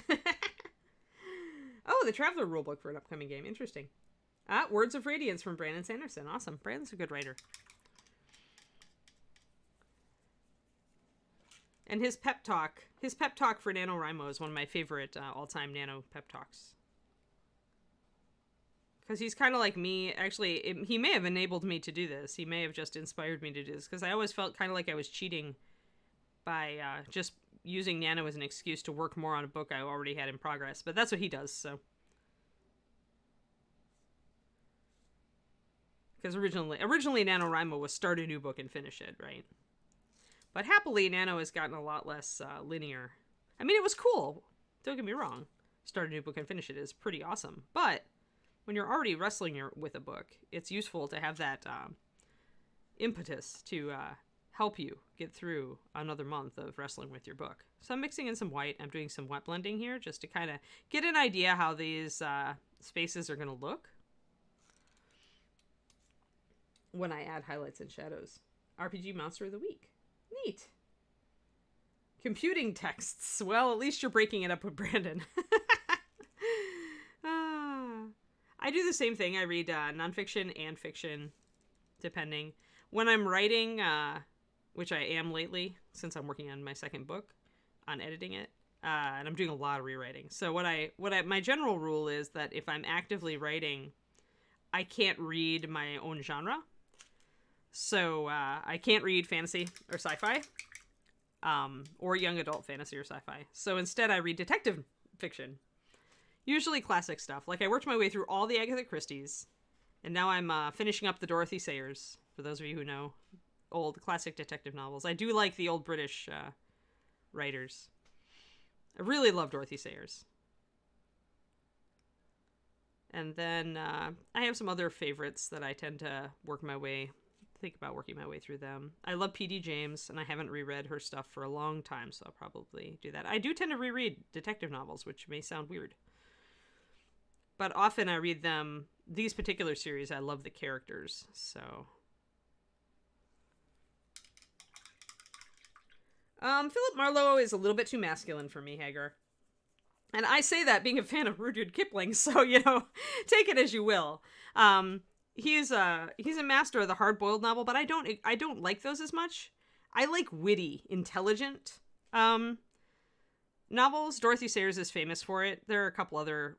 Oh, the Traveler rulebook for an upcoming game. Interesting. Words of Radiance from Brandon Sanderson. Awesome. Brandon's a good writer. And his pep talk for NaNoWriMo is one of my favorite all-time Nano pep talks. Because he's kind of like me. Actually, he may have enabled me to do this. He may have just inspired me to do this. Because I always felt kind of like I was cheating by just using Nano as an excuse to work more on a book I already had in progress. But that's what he does, so. Because originally NaNoWriMo was start a new book and finish it, right? But happily, Nano has gotten a lot less linear. I mean, it was cool. Don't get me wrong. Start a new book and finish it is pretty awesome. But when you're already wrestling with a book, it's useful to have that impetus to help you get through another month of wrestling with your book. So I'm mixing in some white. I'm doing some wet blending here just to kind of get an idea how these spaces are going to look when I add highlights and shadows. RPG Monster of the Week. Neat. Computing texts. Well, at least you're breaking it up with Brandon. I do the same thing. I read nonfiction and fiction, depending. When I'm writing, which I am lately, since I'm working on my second book, on editing it, and I'm doing a lot of rewriting. So my general rule is that if I'm actively writing, I can't read my own genre. So I can't read fantasy or sci-fi, or young adult fantasy or sci-fi. So instead I read detective fiction, usually classic stuff. Like I worked my way through all the Agatha Christie's, and now I'm finishing up the Dorothy Sayers, for those of you who know old classic detective novels. I do like the old British writers. I really love Dorothy Sayers. And then I have some other favorites that I tend to think about working my way through them. I love P.D. James, and I haven't reread her stuff for a long time, so I'll probably do that. I do tend to reread detective novels, which may sound weird. But often I read them, these particular series, I love the characters, so. Philip Marlowe is a little bit too masculine for me, Hagar. And I say that being a fan of Rudyard Kipling, so, take it as you will. He's a master of the hard-boiled novel, but I don't like those as much. I like witty, intelligent novels. Dorothy Sayers is famous for it. There are a couple other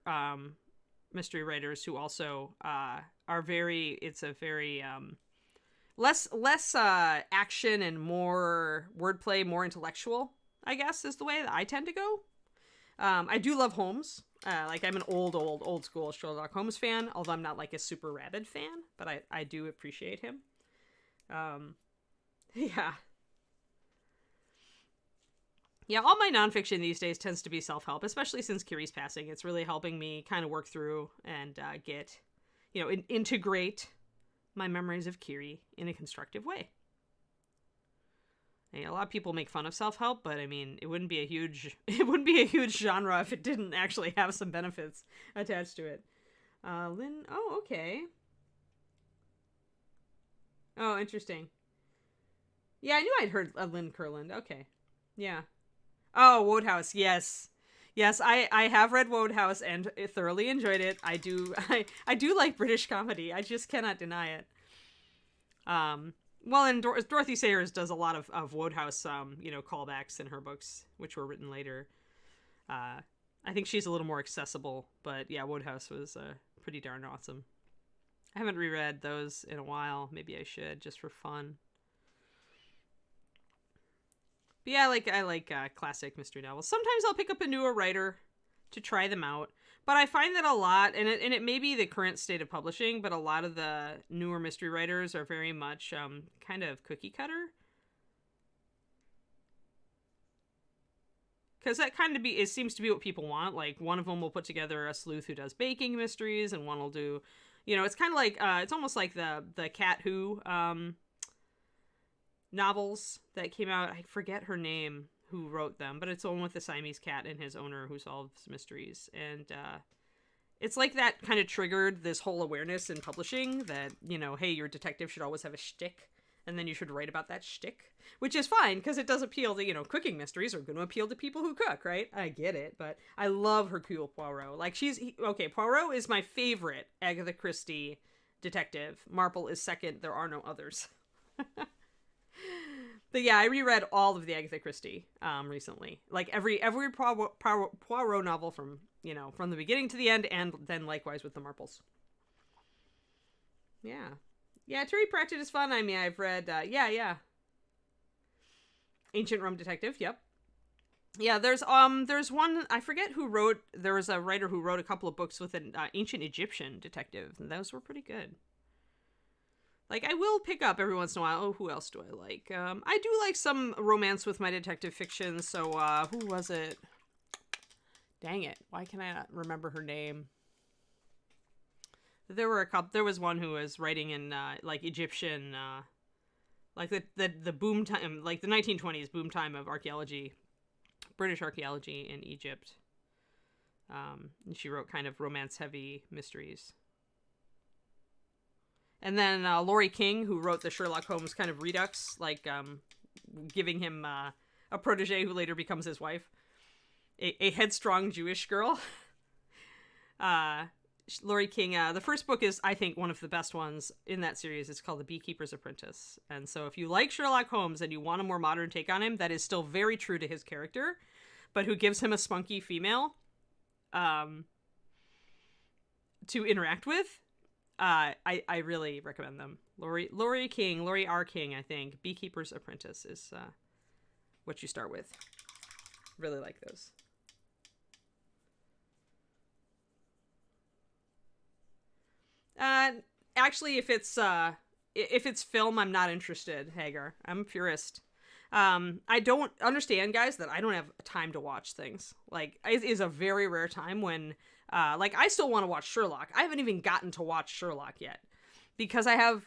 mystery writers who also are very, it's a very less action and more wordplay, more intellectual, I guess, is the way that I tend to go. I do love Holmes. Like, I'm an old school Sherlock Holmes fan, although I'm not like a super rabid fan, but I do appreciate him. Yeah. Yeah, all my nonfiction these days tends to be self-help, especially since Kiri's passing. It's really helping me kind of work through and get, integrate my memories of Kiri in a constructive way. And, a lot of people make fun of self-help, but I mean, it wouldn't be a huge genre if it didn't actually have some benefits attached to it. Lynn, oh, okay. Oh, interesting. Yeah, I knew I'd heard Lynn Kurland. Okay. Yeah. Oh, Wodehouse, yes. Yes, I have read Wodehouse and thoroughly enjoyed it. I do like British comedy. I just cannot deny it. Well, and Dorothy Sayers does a lot of Wodehouse, callbacks in her books, which were written later. I think she's a little more accessible, but yeah, Wodehouse was pretty darn awesome. I haven't reread those in a while. Maybe I should, just for fun. But yeah, I like classic mystery novels. Sometimes I'll pick up a newer writer to try them out. But I find that a lot, and it may be the current state of publishing, but a lot of the newer mystery writers are very much kind of cookie cutter. Because that it seems to be what people want. Like, one of them will put together a sleuth who does baking mysteries, and one will do, it's kind of like, it's almost like the Cat Who novels that came out. I forget her name, who wrote them, but it's the one with the Siamese cat and his owner who solves mysteries. And it's like that kind of triggered this whole awareness in publishing that, hey, your detective should always have a shtick, and then you should write about that shtick, which is fine because it does appeal to, cooking mysteries are going to appeal to people who cook, right? I get it, but I love Hercule Poirot. Like, Poirot is my favorite Agatha Christie detective. Marple is second. There are no others. But yeah, I reread all of the Agatha Christie recently. Like every Poirot novel from the beginning to the end, and then likewise with the Marples. Yeah. Yeah, Terry Pratchett is fun. I mean, I've read, Ancient Rome Detective, yep. Yeah, there's one, I forget who wrote, there was a writer who wrote a couple of books with an ancient Egyptian detective, and those were pretty good. Like, I will pick up every once in a while. Oh, who else do I like? I do like some romance with my detective fiction. So, who was it? Dang it. Why can I not remember her name? There were a couple. There was one who was writing in, Egyptian, the boom time, like the 1920s boom time of archaeology, British archaeology in Egypt. And she wrote kind of romance-heavy mysteries. And then Laurie King, who wrote the Sherlock Holmes kind of redux, giving him a protege who later becomes his wife. A headstrong Jewish girl. Laurie King, the first book is, I think, one of the best ones in that series. It's called The Beekeeper's Apprentice. And so if you like Sherlock Holmes and you want a more modern take on him that is still very true to his character, but who gives him a spunky female to interact with, I really recommend them. Laurie R. King, I think. Beekeeper's Apprentice is what you start with. Really like those. Actually, if it's film, I'm not interested, Hagar. I'm a purist. I don't understand, guys, that I don't have time to watch things. Like, it is a very rare time when, I still want to watch Sherlock. I haven't even gotten to watch Sherlock yet because I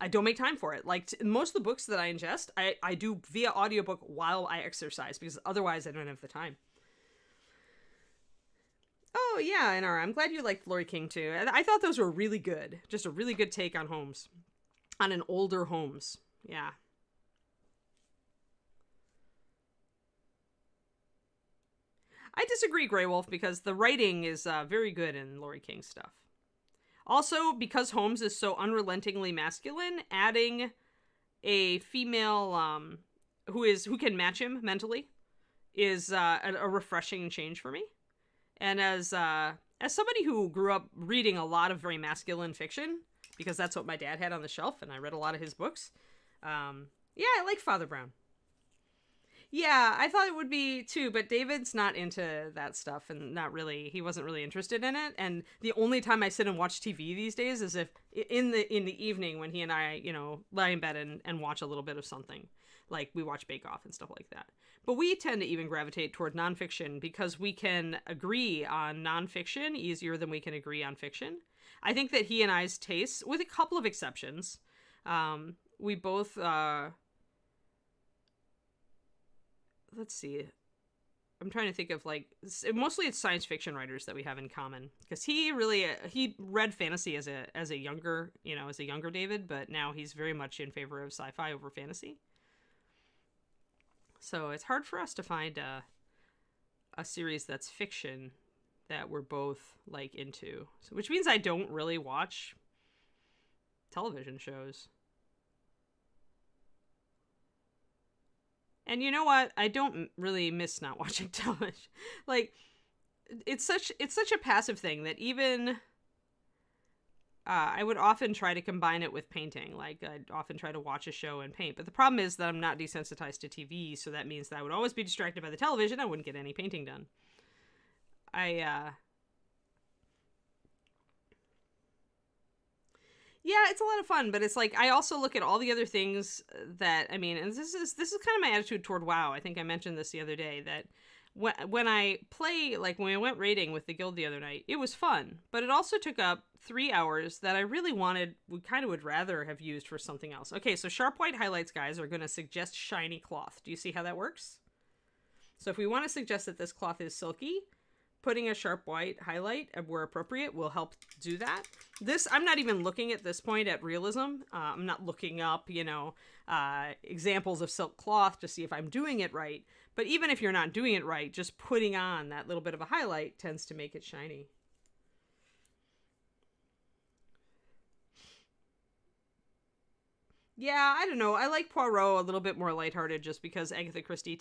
don't make time for it. Like, most of the books that I ingest, I do via audiobook while I exercise because otherwise I don't have the time. Oh, yeah, NR. I'm glad you liked Laurie King, too. I thought those were really good. Just a really good take on Holmes. On an older Holmes. Yeah. I disagree, Grey Wolf, because the writing is very good in Laurie King's stuff. Also, because Holmes is so unrelentingly masculine, adding a female who can match him mentally is a refreshing change for me. And as somebody who grew up reading a lot of very masculine fiction, because that's what my dad had on the shelf, and I read a lot of his books, yeah, I like Father Brown. Yeah, I thought it would be too, but David's not into that stuff, and he wasn't really interested in it. And the only time I sit and watch TV these days is if in the evening when he and I, lie in bed and watch a little bit of something. Like we watch Bake Off and stuff like that. But we tend to even gravitate toward nonfiction because we can agree on nonfiction easier than we can agree on fiction. I think that he and I's tastes, with a couple of exceptions, we both, let's see, I'm trying to think of mostly it's science fiction writers that we have in common, because he read fantasy as a younger David, but now he's very much in favor of sci-fi over fantasy. So it's hard for us to find a series that's fiction that we're both into, which means I don't really watch television shows. And you know what? I don't really miss not watching television. It's such a passive thing that even I would often try to combine it with painting. I'd often try to watch a show and paint. But the problem is that I'm not desensitized to TV, so that means that I would always be distracted by the television. I wouldn't get any painting done. Yeah, it's a lot of fun, but it's I also look at all the other things that, and this is kind of my attitude toward WoW. I think I mentioned this the other day, that when I play, when I went raiding with the guild the other night, it was fun, but it also took up 3 hours that I really would rather have used for something else. Okay, so sharp white highlights, guys, are going to suggest shiny cloth. Do you see how that works? So if we want to suggest that this cloth is silky, putting a sharp white highlight where appropriate will help do that. I'm not even looking at this point at realism. I'm not looking up, examples of silk cloth to see if I'm doing it right. But even if you're not doing it right, just putting on that little bit of a highlight tends to make it shiny. Yeah, I don't know. I like Poirot a little bit more lighthearted just because Agatha Christie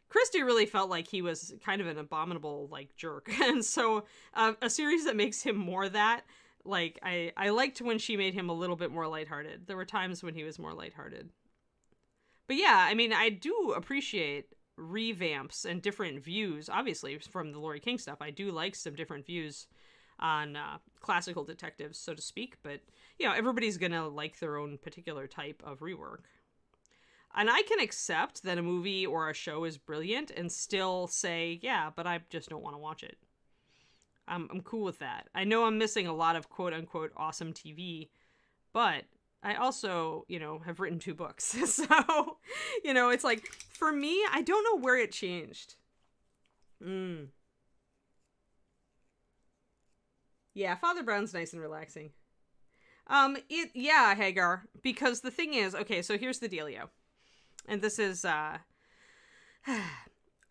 Christie really felt like he was kind of an abominable, jerk. And so a series that makes him more that, I liked when she made him a little bit more lighthearted. There were times when he was more lighthearted. But yeah, I do appreciate revamps and different views. Obviously, from the Laurie King stuff, I do like some different views on classical detectives, so to speak. But, everybody's going to like their own particular type of rework. And I can accept that a movie or a show is brilliant and still say, yeah, but I just don't want to watch it. I'm cool with that. I know I'm missing a lot of quote-unquote awesome TV, but I also, have written 2 books. So, it's for me, I don't know where it changed. Yeah, Father Brown's nice and relaxing. Yeah, Hagar, because the thing is, okay, so here's the dealio. And this is, there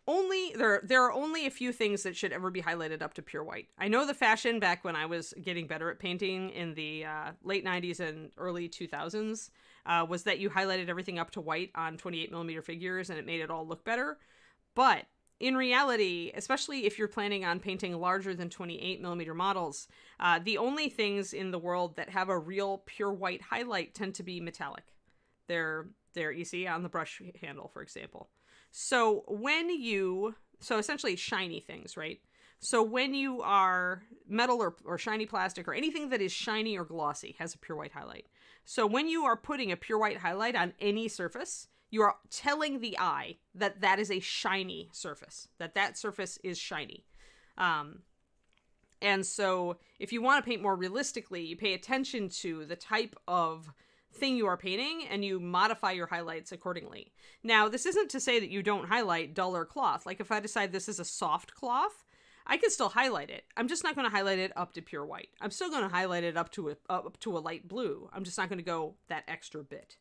are only a few things that should ever be highlighted up to pure white. I know the fashion back when I was getting better at painting in the late 90s and early 2000s was that you highlighted everything up to white on 28mm figures and it made it all look better. But in reality, especially if you're planning on painting larger than 28mm models, the only things in the world that have a real pure white highlight tend to be metallic. They're you see on the brush handle, for example. So essentially shiny things, right? So when you are metal or shiny plastic or anything that is shiny or glossy has a pure white highlight. So when you are putting a pure white highlight on any surface, you are telling the eye that that is a shiny surface, that surface is shiny. And so if you want to paint more realistically, you pay attention to the type of thing you are painting and you modify your highlights accordingly. Now, this isn't to say that you don't highlight duller cloth. If I decide this is a soft cloth, I can still highlight it. I'm just not going to highlight it up to pure white. I'm still going to highlight it up to a light blue. I'm just not going to go that extra bit.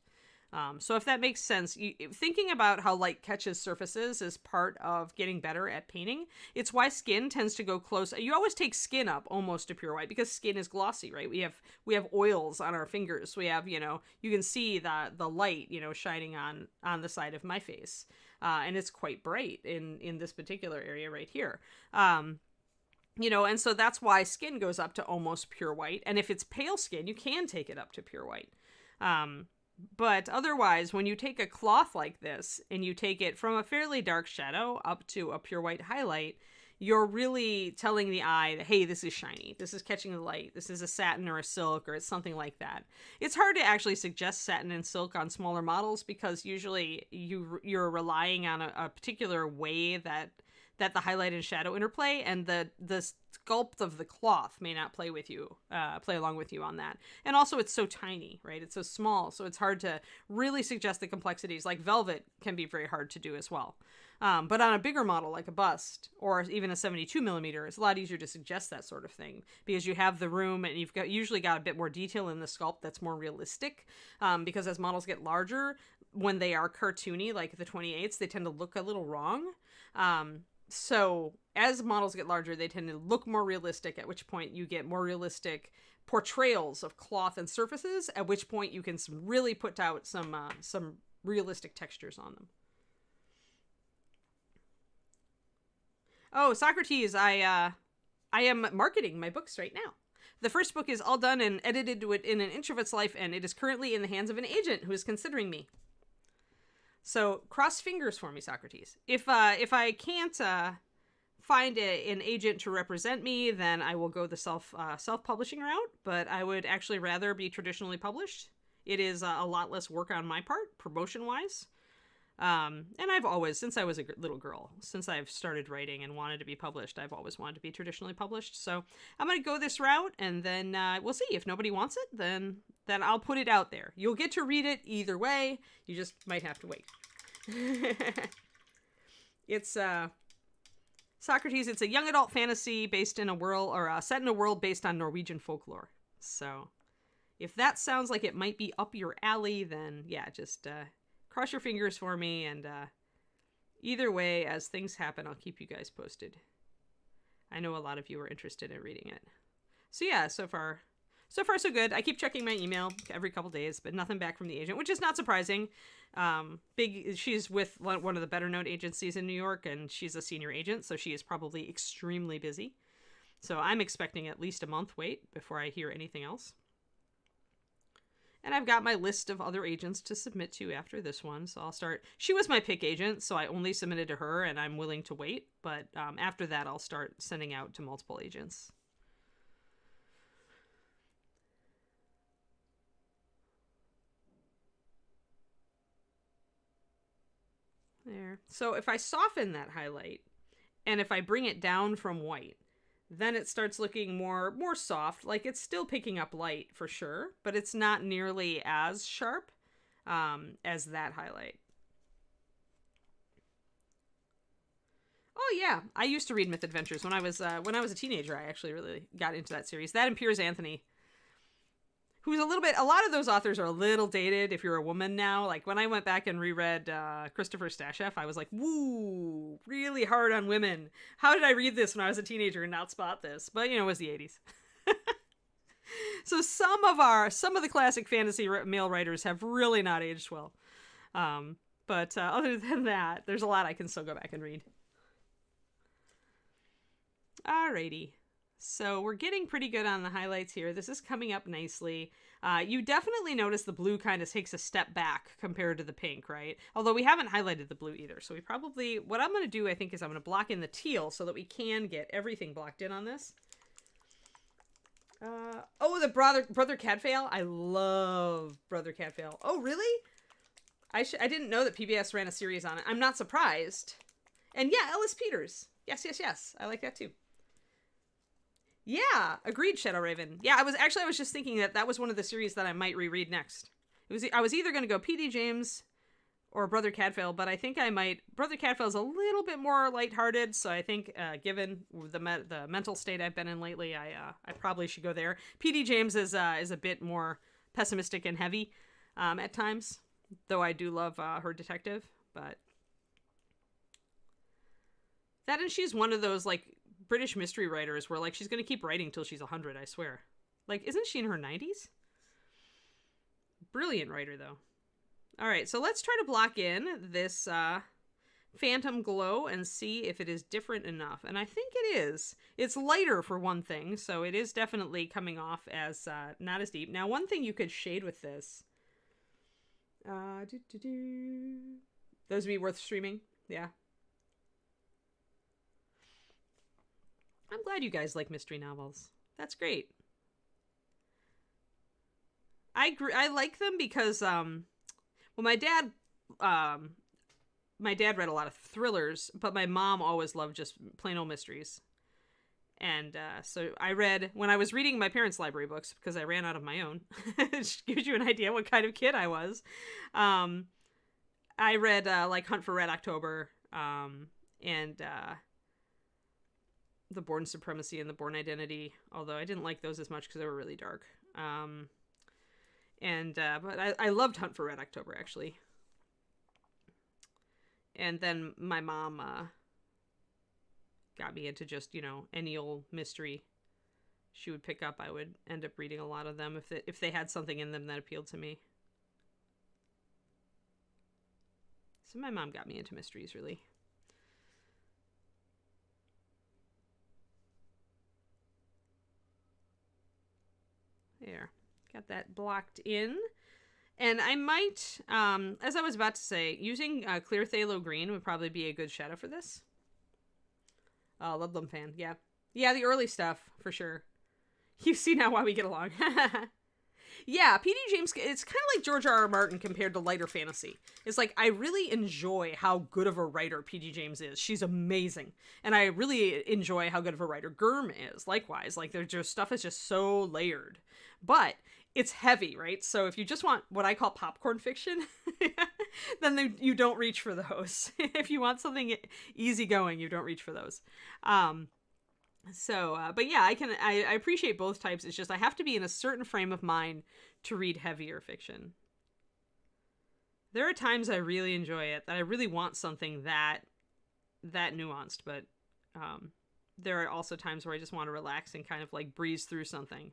So if that makes sense, thinking about how light catches surfaces is part of getting better at painting. It's why skin tends to go close. You always take skin up almost to pure white because skin is glossy, right? We have oils on our fingers. We have, you can see the light, shining on the side of my face. And it's quite bright in this particular area right here. And so that's why skin goes up to almost pure white. And if it's pale skin, you can take it up to pure white. But otherwise, when you take a cloth like this and you take it from a fairly dark shadow up to a pure white highlight, you're really telling the eye that, hey, this is shiny. This is catching the light. This is a satin or a silk or it's something like that. It's hard to actually suggest satin and silk on smaller models because usually you're relying on a particular way that the highlight and shadow interplay, and the sculpt of the cloth may not play along with you on that. And also it's so tiny, right? It's so small, so it's hard to really suggest the complexities. Like velvet can be very hard to do as well. But on a bigger model like a bust or even a 72 millimeter, it's a lot easier to suggest that sort of thing because you have the room and you've usually got a bit more detail in the sculpt that's more realistic. Because as models get larger, when they are cartoony, like the 28s, they tend to look a little wrong. So as models get larger, they tend to look more realistic, at which point you get more realistic portrayals of cloth and surfaces, at which point you can really put out some realistic textures on them. Oh, Socrates, I am marketing my books right now. The first book is all done and edited in an inch of its life, and it is currently in the hands of an agent who is considering me. So cross fingers for me, Socrates. If I can't find an agent to represent me, then I will go the self-publishing route. But I would actually rather be traditionally published. It is a lot less work on my part, promotion-wise. And I've always, since I was a little girl, since I've started writing and wanted to be published, I've always wanted to be traditionally published. So I'm going to go this route, and then we'll see. If nobody wants it, then I'll put it out there. You'll get to read it either way. You just might have to wait. It's Socrates. It's a young adult fantasy based in a world, or set in a world based on Norwegian folklore. So if that sounds like it might be up your alley, then yeah, just cross your fingers for me, and either way, as things happen, I'll keep you guys posted. I know a lot of you are interested in reading it. So yeah, so far so good. I keep checking my email every couple days, but nothing back from the agent, which is not surprising. She's with one of the better known agencies in New York, and she's a senior agent, so she is probably extremely busy. So I'm expecting at least a month wait before I hear anything else. And I've got my list of other agents to submit to after this one, so I'll start. She was my pick agent, so I only submitted to her, and I'm willing to wait. But after that, I'll start sending out to multiple agents. There. So if I soften that highlight, and if I bring it down from white, then it starts looking more soft. Like it's still picking up light for sure, but it's not nearly as sharp as that highlight. Oh yeah, I used to read Myth Adventures when I was a teenager. I actually really got into that series. That and Piers Anthony, who's a lot of those authors are a little dated if you're a woman now. Like when I went back and reread Christopher Stasheff, I was like, woo, really hard on women. How did I read this when I was a teenager and not spot this? But it was the 80s. So some of the classic fantasy male writers have really not aged well. But other than that, there's a lot I can still go back and read. Alrighty. So we're getting pretty good on the highlights here. This is coming up nicely. You definitely notice the blue kind of takes a step back compared to the pink, right? Although we haven't highlighted the blue either. So what I'm going to do, I think, is I'm going to block in the teal so that we can get everything blocked in on this. The Brother Cadfael. I love Brother Cadfael. Oh, really? I didn't know that PBS ran a series on it. I'm not surprised. And yeah, Ellis Peters. Yes. I like that too. Yeah, agreed, Shadow Raven. Yeah, I was just thinking that was one of the series that I might reread next. I was either going to go P.D. James or Brother Cadfael, but I think I might. Brother Cadfael is a little bit more lighthearted, so I think given the mental state I've been in lately, I probably should go there. P.D. James is a bit more pessimistic and heavy at times, Though I do love her detective, but that, and she's one of those like British mystery writers where like she's gonna keep writing till she's 100, I swear. Like, isn't she in her 90s? Brilliant writer, though. All right, so let's try to block in this Phantom Glow and see if it is different enough. And I think it is. It's lighter for one thing, so it is definitely coming off as not as deep. Now, one thing you could shade with this. Those would be worth streaming. Yeah. I'm glad you guys like mystery novels. That's great. I like them because well, my dad read a lot of thrillers, but my mom always loved just plain old mysteries. And so I read, when I was reading my parents' library books, because I ran out of my own, it gives you an idea what kind of kid I was. I read like Hunt for Red October, and The Bourne Supremacy and The Bourne Identity, although I didn't like those as much because they were really dark. But I loved Hunt for Red October, actually. And then my mom got me into just, any old mystery she would pick up. I would end up reading a lot of them if they had something in them that appealed to me. So my mom got me into mysteries, really. There. Got that blocked in. And I might, as I was about to say, using clear phthalo green would probably be a good shadow for this. Oh, Ludlum fan, yeah. Yeah, the early stuff, for sure. You see now why we get along. Yeah, P.D. James, it's kind of like George R.R. Martin compared to lighter fantasy. It's like, I really enjoy how good of a writer P.D. James is. She's amazing. And I really enjoy how good of a writer Gurm is, likewise. Like, their just stuff is just so layered. But it's heavy, right? So if you just want what I call popcorn fiction, then you don't reach for those. If you want something easygoing, you don't reach for those. But yeah, I appreciate both types. It's just I have to be in a certain frame of mind to read heavier fiction. There are times I really enjoy it, that I really want something that nuanced, but there are also times where I just want to relax and kind of like breeze through something.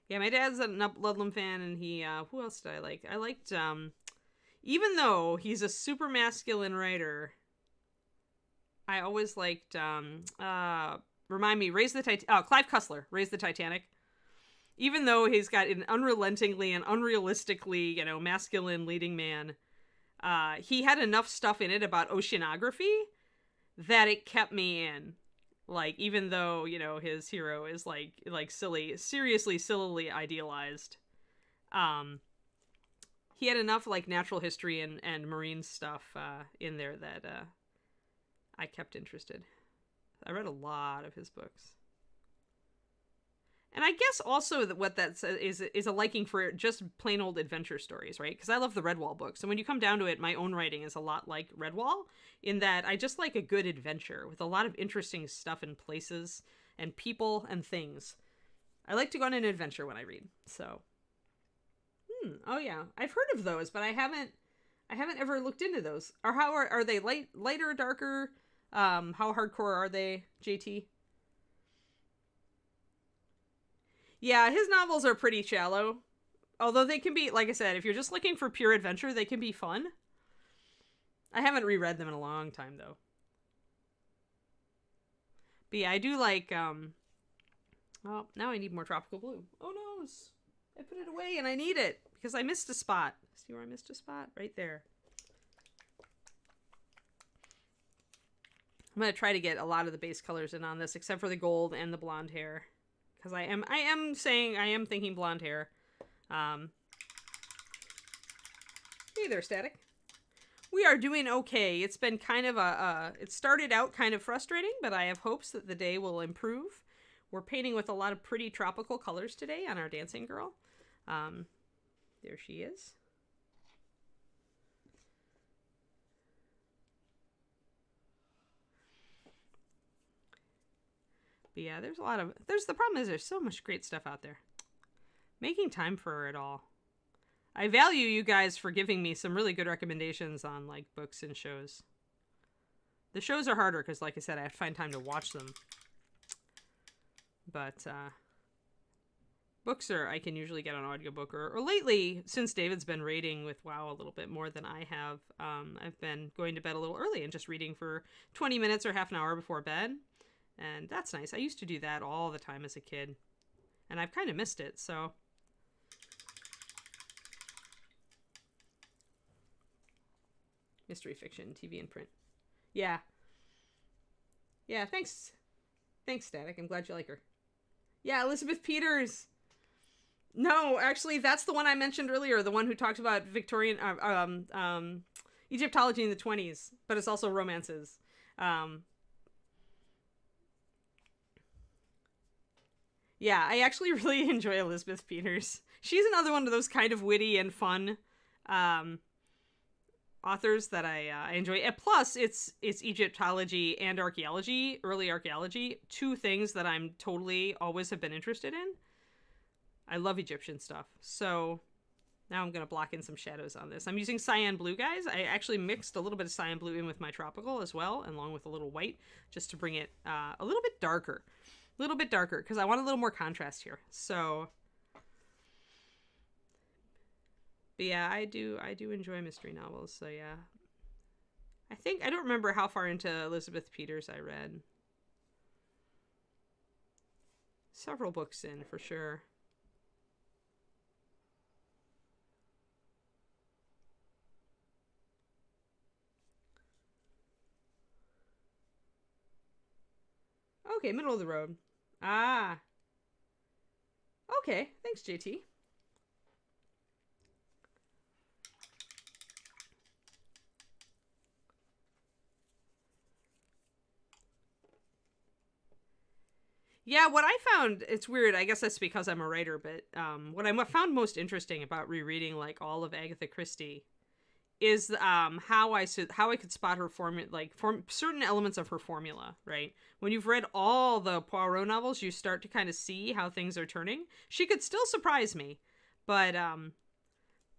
Yeah, my dad's a Ludlum fan, and he, who else did I like? I liked, even though he's a super masculine writer, I always liked, remind me, Clive Cussler, Raise the Titanic. Even though he's got an unrelentingly and unrealistically, masculine leading man, he had enough stuff in it about oceanography that it kept me in. Like, even though, his hero is like seriously sillily idealized, he had enough like natural history and marine stuff in there that I kept interested. I read a lot of his books. And I guess also that what that is a liking for just plain old adventure stories, right? Because I love the Redwall books. And when you come down to it, my own writing is a lot like Redwall in that I just like a good adventure with a lot of interesting stuff and places and people and things. I like to go on an adventure when I read. So, oh yeah, I've heard of those, but I haven't ever looked into those. Or how are they lighter, darker? How hardcore are they, JT? Yeah, his novels are pretty shallow. Although they can be, like I said, if you're just looking for pure adventure, they can be fun. I haven't reread them in a long time, though. But yeah, I do like, oh, now I need more tropical blue. Oh no, I put it away and I need it because I missed a spot. See where I missed a spot? Right there. I'm going to try to get a lot of the base colors in on this, except for the gold and the blonde hair. Because I am thinking blonde hair. Hey there, Static. We are doing okay. It's been kind of it started out kind of frustrating, but I have hopes that the day will improve. We're painting with a lot of pretty tropical colors today on our dancing girl. There she is. But yeah, the problem is there's so much great stuff out there. Making time for it all. I value you guys for giving me some really good recommendations on like books and shows. The shows are harder because, like I said, I have to find time to watch them. But books I can usually get on audiobook. Or lately, since David's been raiding with WoW a little bit more than I have, I've been going to bed a little early and just reading for 20 minutes or half an hour before bed. And that's nice. I used to do that all the time as a kid. And I've kind of missed it, so... Mystery fiction, TV and print. Yeah. Yeah, thanks. Thanks, Static. I'm glad you like her. Yeah, Elizabeth Peters. No, actually, that's the one I mentioned earlier. The one who talks about Victorian, Egyptology in the 20s. But it's also romances. Yeah, I actually really enjoy Elizabeth Peters. She's another one of those kind of witty and fun, authors that I enjoy. And plus, it's Egyptology and archaeology, early archaeology, two things that I'm totally always have been interested in. I love Egyptian stuff. So now I'm going to block in some shadows on this. I'm using cyan blue, guys. I actually mixed a little bit of cyan blue in with my tropical as well, along with a little white, just to bring it a little bit darker. A little bit darker, because I want a little more contrast here. So... But yeah, I do enjoy mystery novels, so yeah. I don't remember how far into Elizabeth Peters I read. Several books in, for sure. Okay, middle of the road. Ah. Okay, thanks, JT. Yeah, what I found, it's weird, I guess that's because I'm a writer, but what I found most interesting about rereading like all of Agatha Christie is how I could spot her certain elements of her formula, right? When you've read all the Poirot novels, you start to kind of see how things are turning. She could still surprise me, but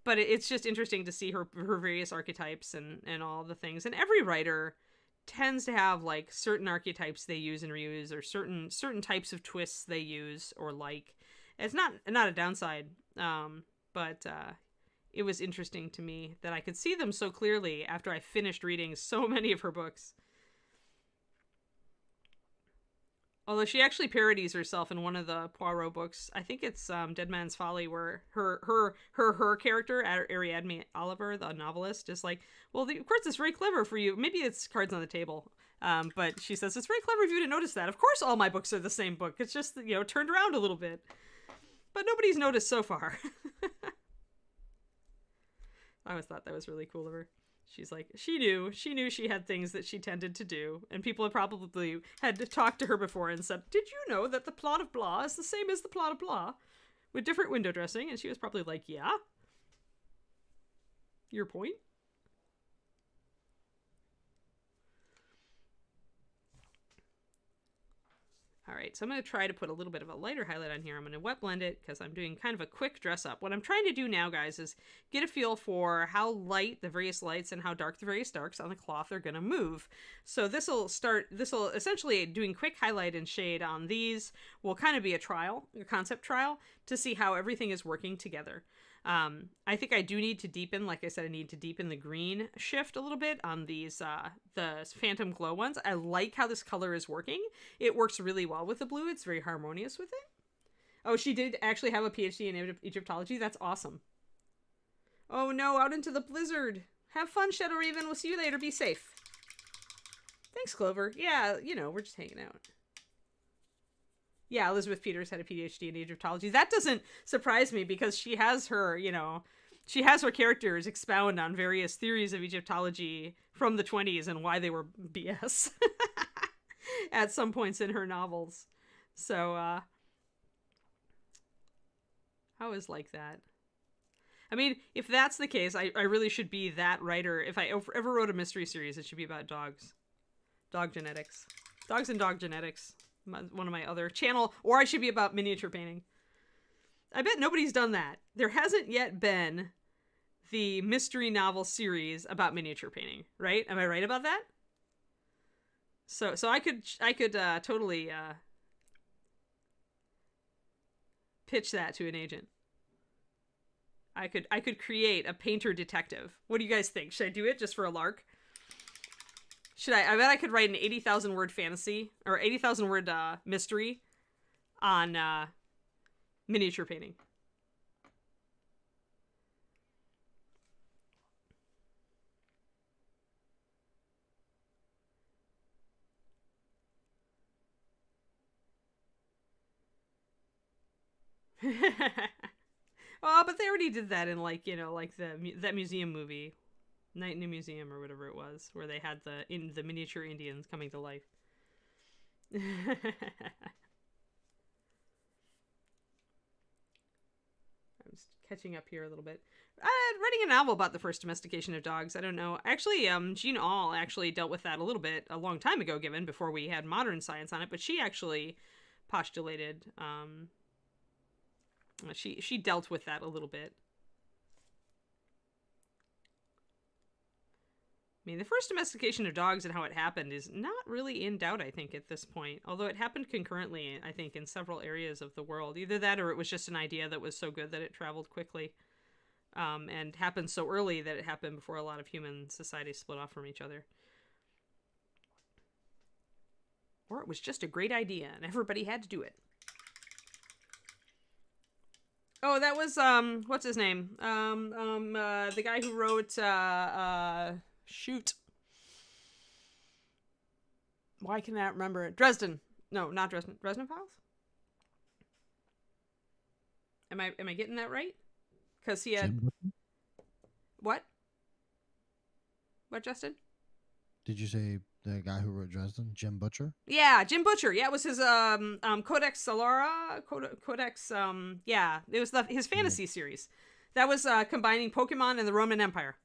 it's just interesting to see her various archetypes and all the things. And every writer tends to have like certain archetypes they use and reuse, or certain types of twists they use or like. It's not a downside, but it was interesting to me that I could see them so clearly after I finished reading so many of her books. Although she actually parodies herself in one of the Poirot books. I think it's Dead Man's Folly, where her character, Ariadne Oliver, the novelist, is like, well, of course it's very clever for you. Maybe it's Cards on the Table. But she says, it's very clever of you to notice that. Of course all my books are the same book. It's just, turned around a little bit. But nobody's noticed so far. I always thought that was really cool of her. She's like, she knew she had things that she tended to do, and people had probably had talked to her before and said, did you know that the plot of blah is the same as the plot of blah, with different window dressing? And she was probably like, yeah. Your point? All right, so I'm going to try to put a little bit of a lighter highlight on here. I'm going to wet blend it because I'm doing kind of a quick dress up. What I'm trying to do now, guys, is get a feel for how light the various lights and how dark the various darks on the cloth are going to move. So this will essentially, doing quick highlight and shade on these will kind of be a concept trial to see how everything is working together. I think I do need to deepen, like I said, I need to deepen the green shift a little bit on these, the Phantom Glow ones. I like how this color is working. It works really well with the blue. It's very harmonious with it. Oh, she did actually have a PhD in Egyptology. That's awesome. Oh no, out into the blizzard. Have fun, Shadow Raven. We'll see you later. Be safe. Thanks, Clover. Yeah, we're just hanging out. Yeah, Elizabeth Peters had a PhD in Egyptology. That doesn't surprise me because she has her, she has her characters expound on various theories of Egyptology from the 20s and why they were BS at some points in her novels. So, I always like that. I mean, if that's the case, I really should be that writer. If I ever wrote a mystery series, it should be about dogs. Dog genetics. Dogs and dog genetics. One of my other channel, or I should be about miniature painting. I bet nobody's done that. There hasn't yet been the mystery novel series about miniature painting, right? Am I right about that? So I could totally pitch that to an agent. I could create a painter detective. What do you guys think? Should I do it just for a lark? Should I? I bet I could write an 80,000 word fantasy or 80,000 word mystery on miniature painting. Oh, but they already did that in like that museum movie, Night in the Museum or whatever it was, where they had the miniature Indians coming to life. I'm just catching up here a little bit. Writing a novel about the first domestication of dogs. I don't know. Actually, Jean Aul actually dealt with that a little bit a long time ago, given before we had modern science on it. But she actually postulated. She dealt with that a little bit. I mean, the first domestication of dogs and how it happened is not really in doubt, I think, at this point. Although it happened concurrently, I think, in several areas of the world. Either that or it was just an idea that was so good that it traveled quickly. And happened so early that it happened before a lot of human societies split off from each other. Or it was just a great idea and everybody had to do it. Oh, that was, what's his name? The guy who wrote, shoot. Why can I not remember it? Dresden. No, not Dresden. Dresden Files? Am I getting that right? Because he had... What? What, Justin? Did you say the guy who wrote Dresden? Jim Butcher? Yeah, Jim Butcher. Yeah, it was his Codex Solara. Codex, yeah. It was his fantasy series. That was combining Pokemon and the Roman Empire.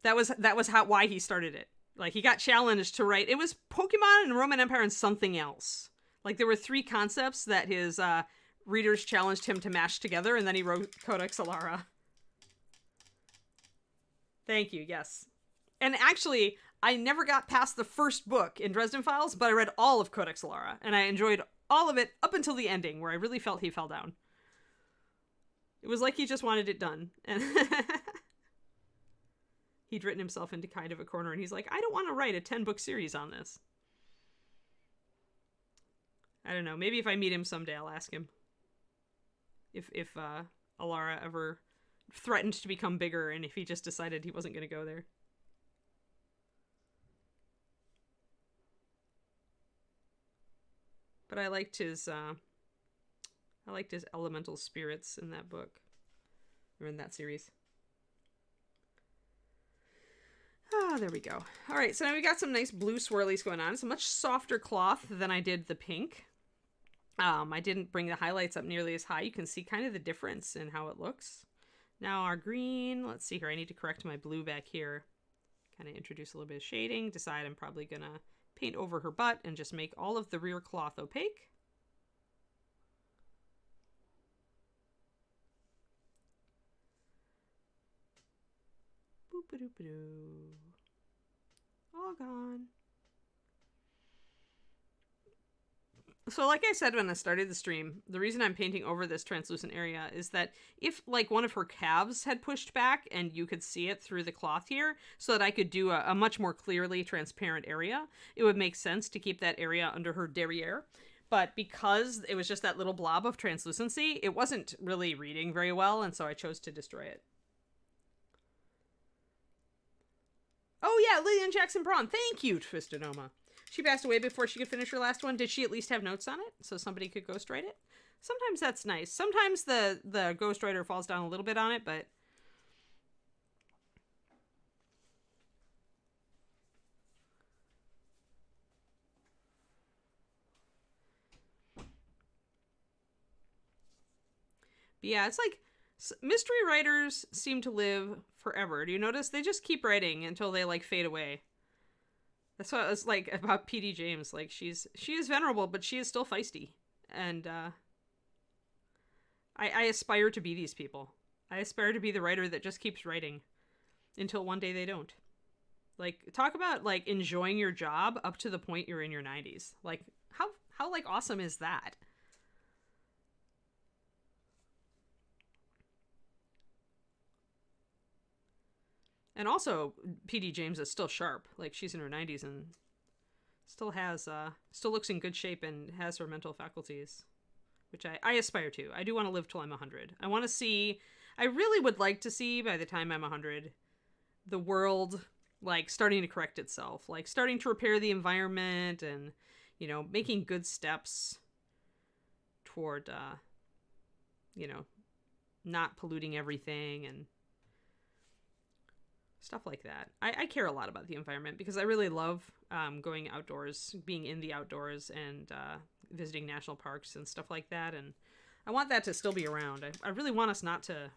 That was why he started it. Like, he got challenged to write. It was Pokemon and the Roman Empire and something else. Like, there were 3 concepts that his readers challenged him to mash together, and then he wrote Codex Solara. Thank you, yes. And actually, I never got past the first book in Dresden Files, but I read all of Codex Solara, and I enjoyed all of it up until the ending, where I really felt he fell down. It was like he just wanted it done. And he'd written himself into kind of a corner, and he's like, I don't want to write a 10-book series on this. I don't know. Maybe if I meet him someday, I'll ask him if Alara ever threatened to become bigger, and if he just decided he wasn't going to go there. But I liked his elemental spirits in that book, or in that series. Ah, there we go. All right, so now we got some nice blue swirlies going on. It's a much softer cloth than I did the pink. I didn't bring the highlights up nearly as high. You can see kind of the difference in how it looks. Now our green, let's see here. I need to correct my blue back here. Kind of introduce a little bit of shading. Decide I'm probably going to paint over her butt and just make all of the rear cloth opaque. Boop-a-doop-a-doo. All gone. So like I said when I started the stream, the reason I'm painting over this translucent area is that if like one of her calves had pushed back and you could see it through the cloth here so that I could do a much more clearly transparent area, it would make sense to keep that area under her derriere. But because it was just that little blob of translucency, it wasn't really reading very well, and so I chose to destroy it. Oh yeah, Lillian Jackson Braun. Thank you, Twistedoma. She passed away before she could finish her last one. Did she at least have notes on it so somebody could ghostwrite it? Sometimes that's nice. Sometimes the ghostwriter falls down a little bit on it, but... But yeah, it's like mystery writers seem to live forever. Do you notice? They just keep writing until they like fade away. That's what it's like about P.D. James. Like she is venerable, but she is still feisty. And I aspire to be these people. I aspire to be the writer that just keeps writing until one day they don't. Like, talk about, like, enjoying your job up to the point you're in your 90s. Like, how like, awesome is that? And also, PD James is still sharp. Like, she's in her 90s and still looks in good shape and has her mental faculties, which I aspire to. I do want to live till I'm 100. I really would like to see, by the time I'm 100, the world, like, starting to correct itself, like, starting to repair the environment and, you know, making good steps toward, you know, not polluting everything and stuff like that. I care a lot about the environment because I really love going outdoors, being in the outdoors, and visiting national parks and stuff like that. And I want that to still be around. I really want us not to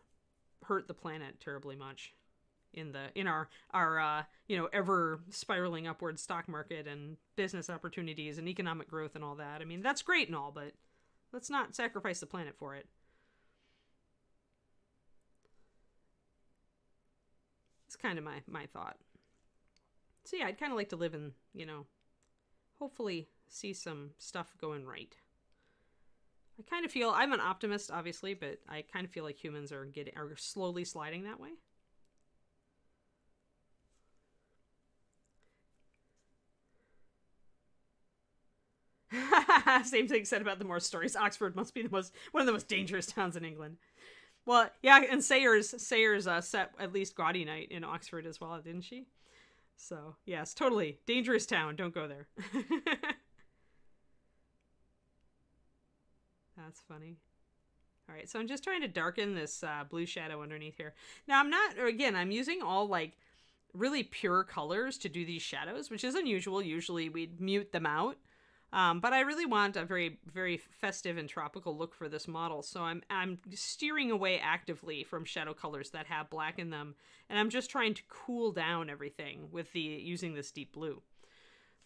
hurt the planet terribly much in our you know, ever spiraling upward stock market and business opportunities and economic growth and all that. I mean, that's great and all, but let's not sacrifice the planet for it. It's kind of my thought. So yeah, I'd kind of like to live in, you know, hopefully see some stuff going right. I kind of feel, I'm an optimist, obviously, but I kind of feel like humans are slowly sliding that way. Same thing said about the Morse stories. Oxford must be one of the most dangerous towns in England. Well, yeah, and Sayers set at least Gaudy Night in Oxford as well, didn't she? So, yes, totally. Dangerous town. Don't go there. That's funny. All right, so I'm just trying to darken this blue shadow underneath here. Now, I'm using all, like, really pure colors to do these shadows, which is unusual. Usually we'd mute them out. But I really want a very, very festive and tropical look for this model, so I'm steering away actively from shadow colors that have black in them, and I'm just trying to cool down everything with using this deep blue.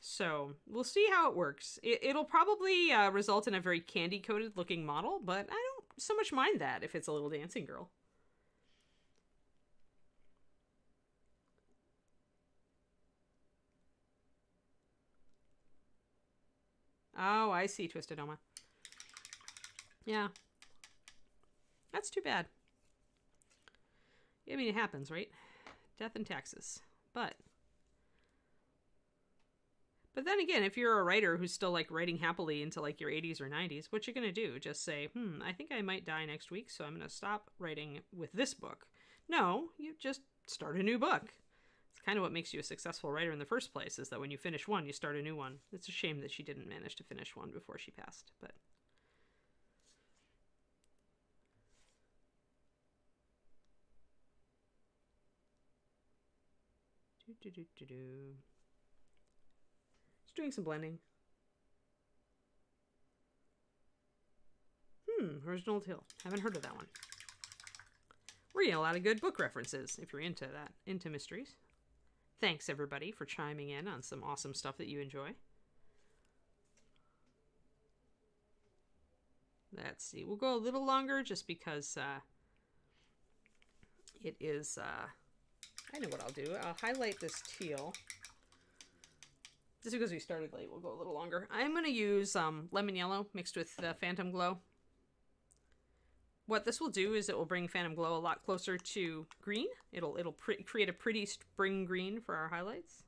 So we'll see how it works. It'll probably result in a very candy-coated looking model, but I don't so much mind that if it's a little dancing girl. Oh, I see, Twisted Oma. Yeah. That's too bad. I mean, it happens, right? Death and taxes. But then again, if you're a writer who's still, like, writing happily into, like, your 80s or 90s, what you gonna do? Just say, I think I might die next week, so I'm gonna stop writing with this book. No, you just start a new book. It's kind of what makes you a successful writer in the first place, is that when you finish one, you start a new one. It's a shame that she didn't manage to finish one before she passed, but... Just doing some blending. Original Tale. Haven't heard of that one. We're getting a lot of good book references, if you're into that, into mysteries. Thanks, everybody, for chiming in on some awesome stuff that you enjoy. Let's see. We'll go a little longer just because it is... I know what I'll do. I'll highlight this teal. Just because we started late, we'll go a little longer. I'm going to use lemon yellow mixed with Phantom Glow. What this will do is it will bring Phantom Glow a lot closer to green. It'll create a pretty spring green for our highlights.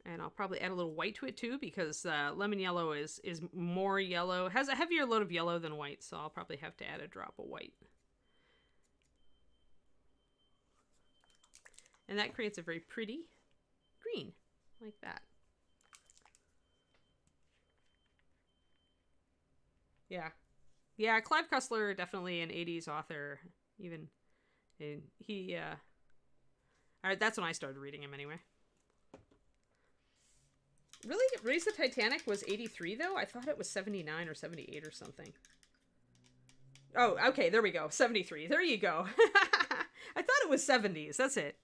And I'll probably add a little white to it too, because lemon yellow is more yellow, has a heavier load of yellow than white, so I'll probably have to add a drop of white. And that creates a very pretty green, like that. Yeah. Yeah, Clive Cussler, definitely an 80s author. Even, he, alright, that's when I started reading him anyway. Really? Raise the Titanic was 83, though? I thought it was 79 or 78 or something. Oh, okay, there we go. 73. There you go. I thought it was 70s. That's it.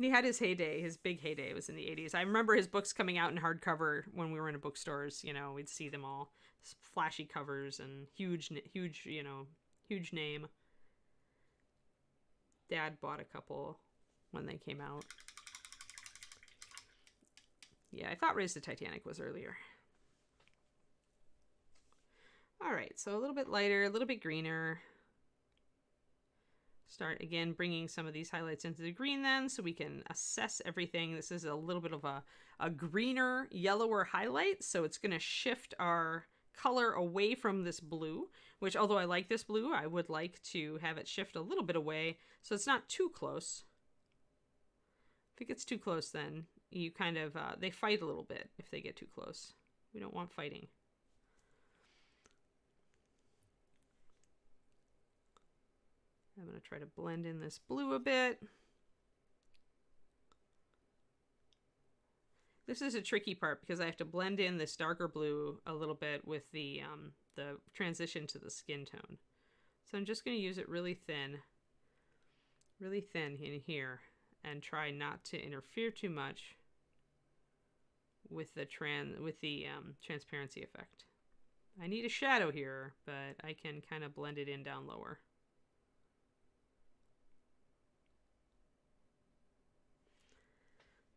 He had his heyday. His big heyday was in the 80s. I remember his books coming out in hardcover when we were in bookstores. You know, we'd see them all. Flashy covers and huge, you know, huge name. Dad bought a couple when they came out. Yeah, I thought Raise the Titanic was earlier. All right, so a little bit lighter, a little bit greener. Start again bringing some of these highlights into the green then so we can assess everything. This is a little bit of a greener, yellower highlight, so it's going to shift our color away from this blue, which although I like this blue, I would like to have it shift a little bit away so it's not too close. If it gets too close, then you kind of, they fight a little bit if they get too close. We don't want fighting. I'm going to try to blend in this blue a bit. This is a tricky part because I have to blend in this darker blue a little bit with the transition to the skin tone. So I'm just going to use it really thin in here and try not to interfere too much with the transparency effect. I need a shadow here, but I can kind of blend it in down lower.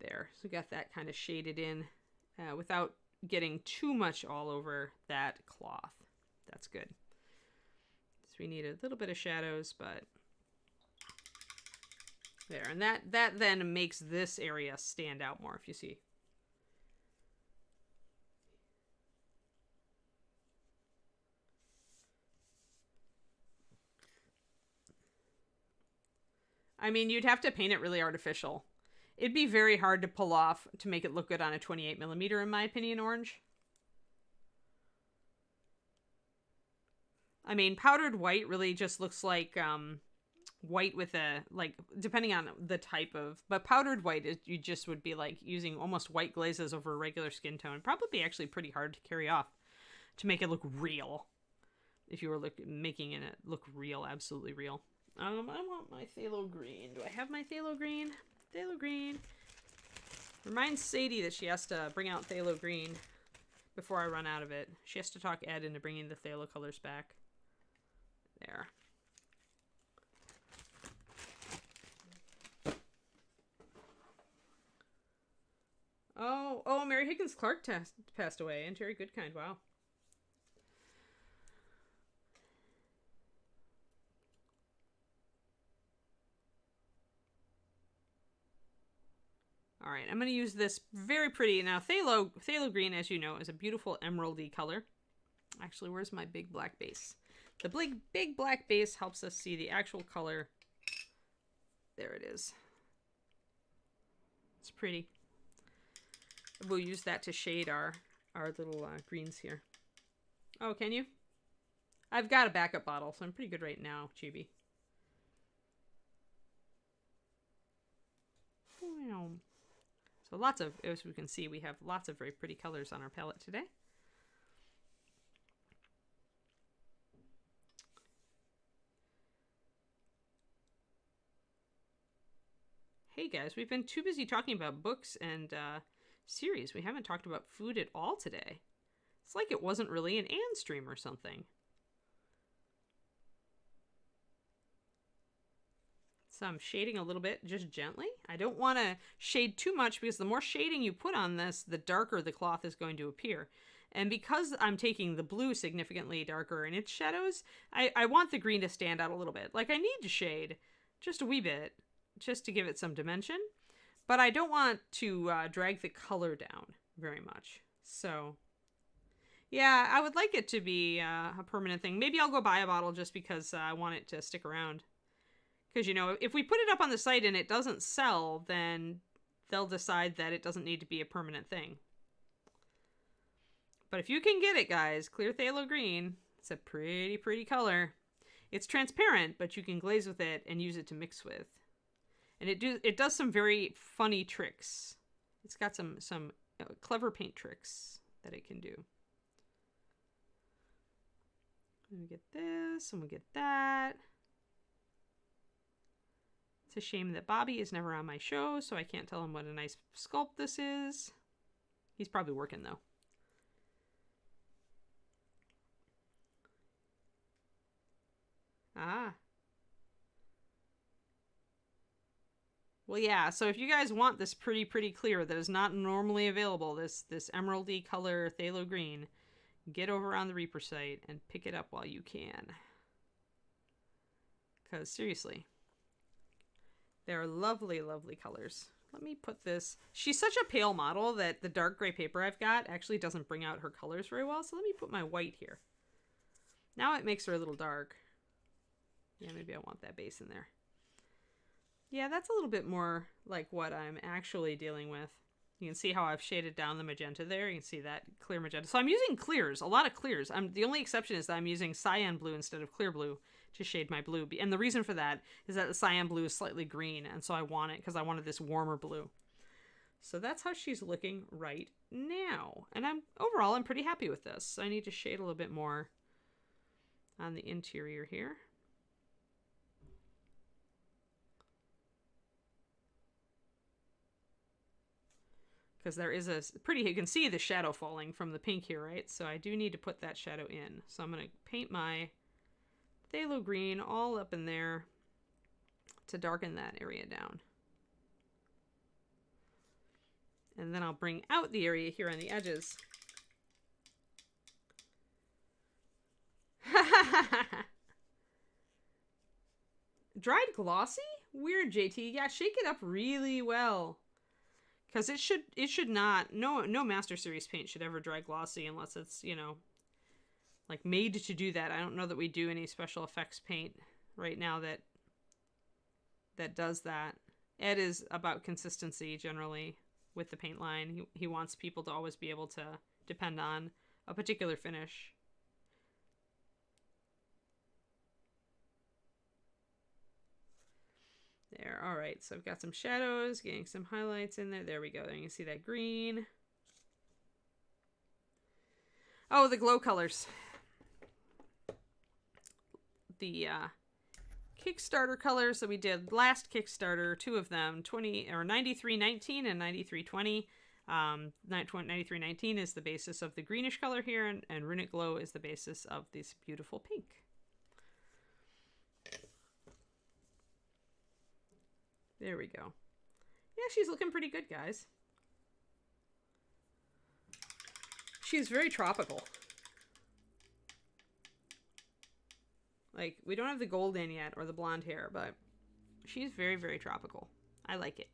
There, so we got that kind of shaded in without getting too much all over that cloth. That's good. So we need a little bit of shadows, but there, and that then makes this area stand out more, if you see. I mean, you'd have to paint it really artificial. It'd be very hard to pull off to make it look good on a 28mm, in my opinion, orange. I mean, powdered white really just looks like white with a, like, depending on the type of, but powdered white, you just would be like using almost white glazes over a regular skin tone. Probably actually pretty hard to carry off to make it look real. If you were making it look real, absolutely real. I want my phthalo green. Do I have my phthalo green? Phthalo green. Remind Sadie that she has to bring out phthalo green before I run out of it. She has to talk Ed into bringing the phthalo colors back. There. Oh, Mary Higgins Clark passed away, and Terry Goodkind. Wow. All right, I'm going to use this very pretty. Now, phthalo green, as you know, is a beautiful emeraldy color. Actually, where's my big black base? The big black base helps us see the actual color. There it is. It's pretty. We'll use that to shade our little greens here. Oh, can you? I've got a backup bottle, so I'm pretty good right now, Chibi. So lots of, as we can see, we have lots of very pretty colors on our palette today. Hey guys, we've been too busy talking about books and series. We haven't talked about food at all today. It's like it wasn't really an Anne stream or something. So I'm shading a little bit, just gently. I don't want to shade too much because the more shading you put on this, the darker the cloth is going to appear. And because I'm taking the blue significantly darker in its shadows, I want the green to stand out a little bit. Like I need to shade just a wee bit, just to give it some dimension. But I don't want to drag the color down very much. So yeah, I would like it to be a permanent thing. Maybe I'll go buy a bottle just because I want it to stick around. Because, you know, if we put it up on the site and it doesn't sell, then they'll decide that it doesn't need to be a permanent thing. But if you can get it, guys, clear phthalo green, it's a pretty, pretty color. It's transparent, but you can glaze with it and use it to mix with. And it does some very funny tricks. It's got some clever paint tricks that it can do. And we get this, and we get that. It's a shame that Bobby is never on my show, so I can't tell him what a nice sculpt this is. He's probably working, though. Ah. Well, yeah, so if you guys want this pretty clear that is not normally available, this emeraldy color phthalo green, get over on the Reaper site and pick it up while you can. Because seriously, they're lovely, lovely colors. Let me put this. She's such a pale model that the dark gray paper I've got actually doesn't bring out her colors very well. So let me put my white here. Now it makes her a little dark. Yeah, maybe I want that base in there. Yeah, that's a little bit more like what I'm actually dealing with. You can see how I've shaded down the magenta there. You can see that clear magenta. So I'm using clears, a lot of clears. The only exception is that I'm using cyan blue instead of clear blue to shade my blue. And the reason for that is that the cyan blue is slightly green, and so I want it because I wanted this warmer blue. So that's how she's looking right now. And overall, I'm pretty happy with this. I need to shade a little bit more on the interior here. Because there is a pretty, you can see the shadow falling from the pink here, right? So I do need to put that shadow in. So I'm going to paint my phthalo green all up in there to darken that area down. And then I'll bring out the area here on the edges. Dried glossy? Weird, JT. Yeah, shake it up really well. Because it should not, no Master Series paint should ever dry glossy unless it's, you know, like made to do that. I don't know that we do any special effects paint right now that does that. Ed is about consistency generally with the paint line. He wants people to always be able to depend on a particular finish. There, all right, so I've got some shadows, getting some highlights in there. There we go, there you can see that green. Oh, the glow colors. The Kickstarter colors that we did last Kickstarter, two of them, 9319 and 9320. 9319 is the basis of the greenish color here, and Runic Glow is the basis of this beautiful pink. There we go. Yeah, she's looking pretty good, guys. She's very tropical. Like, we don't have the gold in yet, or the blonde hair, but she's very, very tropical. I like it.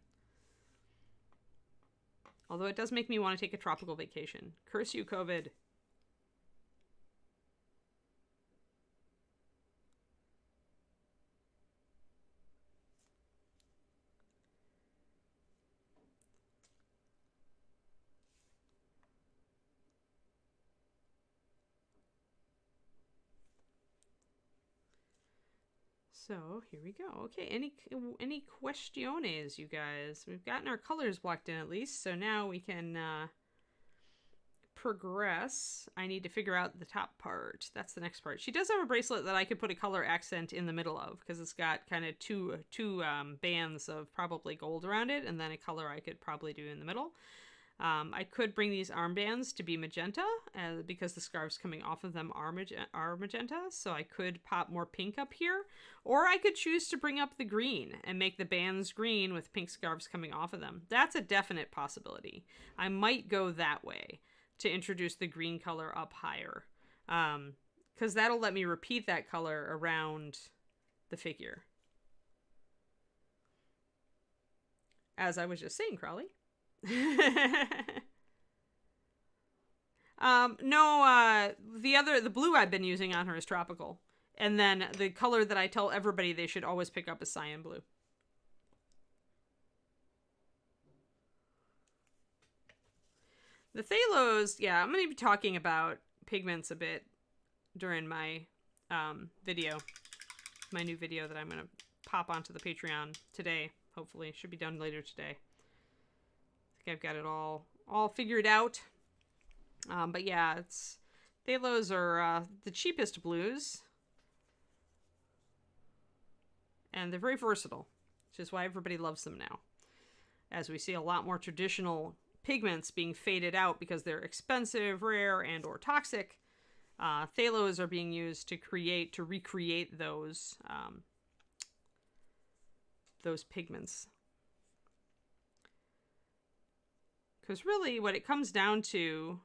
Although it does make me want to take a tropical vacation. Curse you, COVID. So here we go. Okay, any questiones, you guys? We've gotten our colors blocked in at least, so now we can progress. I need to figure out the top part. That's the next part. She does have a bracelet that I could put a color accent in the middle of, because it's got kind of two bands of probably gold around it, and then a color I could probably do in the middle. I could bring these armbands to be magenta, because the scarves coming off of them are magenta, so I could pop more pink up here. Or I could choose to bring up the green and make the bands green with pink scarves coming off of them. That's a definite possibility. I might go that way to introduce the green color up higher, because that'll let me repeat that color around the figure. As I was just saying, Crowley. No, the blue I've been using on her is tropical, and then the color that I tell everybody they should always pick up is cyan blue. The phthalos, yeah, I'm going to be talking about pigments a bit during my video, my new video that I'm going to pop onto the Patreon today. Hopefully, should be done later today. I think I've got it all figured out. But yeah, phthalos are the cheapest blues, and they're very versatile, which is why everybody loves them now. As we see a lot more traditional pigments being faded out because they're expensive, rare, and or toxic, phthalos are being used to recreate those pigments. Because really what it comes down to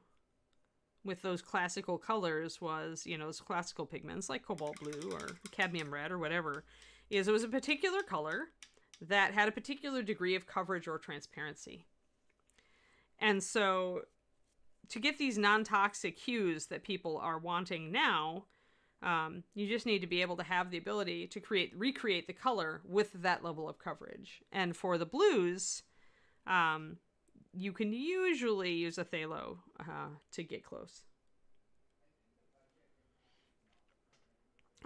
with those classical colors was, those classical pigments like cobalt blue or cadmium red or whatever, is it was a particular color that had a particular degree of coverage or transparency. And so to get these non-toxic hues that people are wanting now, you just need to be able to have the ability to recreate the color with that level of coverage. And for the blues, you can usually use a phthalo to get close.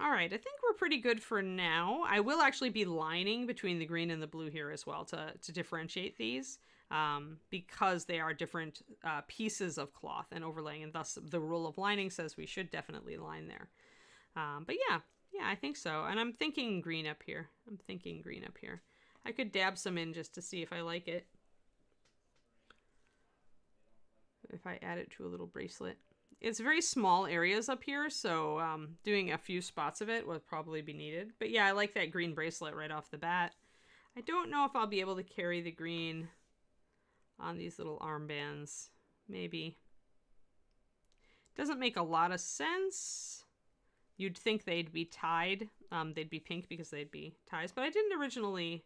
All right, I think we're pretty good for now. I will actually be lining between the green and the blue here as well to differentiate these because they are different pieces of cloth and overlaying, and thus the rule of lining says we should definitely line there. But yeah, I think so. And I'm thinking green up here. I could dab some in just to see if I like it. If I add it to a little bracelet. It's very small areas up here, so doing a few spots of it would probably be needed. But yeah, I like that green bracelet right off the bat. I don't know if I'll be able to carry the green on these little armbands. Maybe. Doesn't make a lot of sense. You'd think they'd be tied. They'd be pink because they'd be ties, but I didn't originally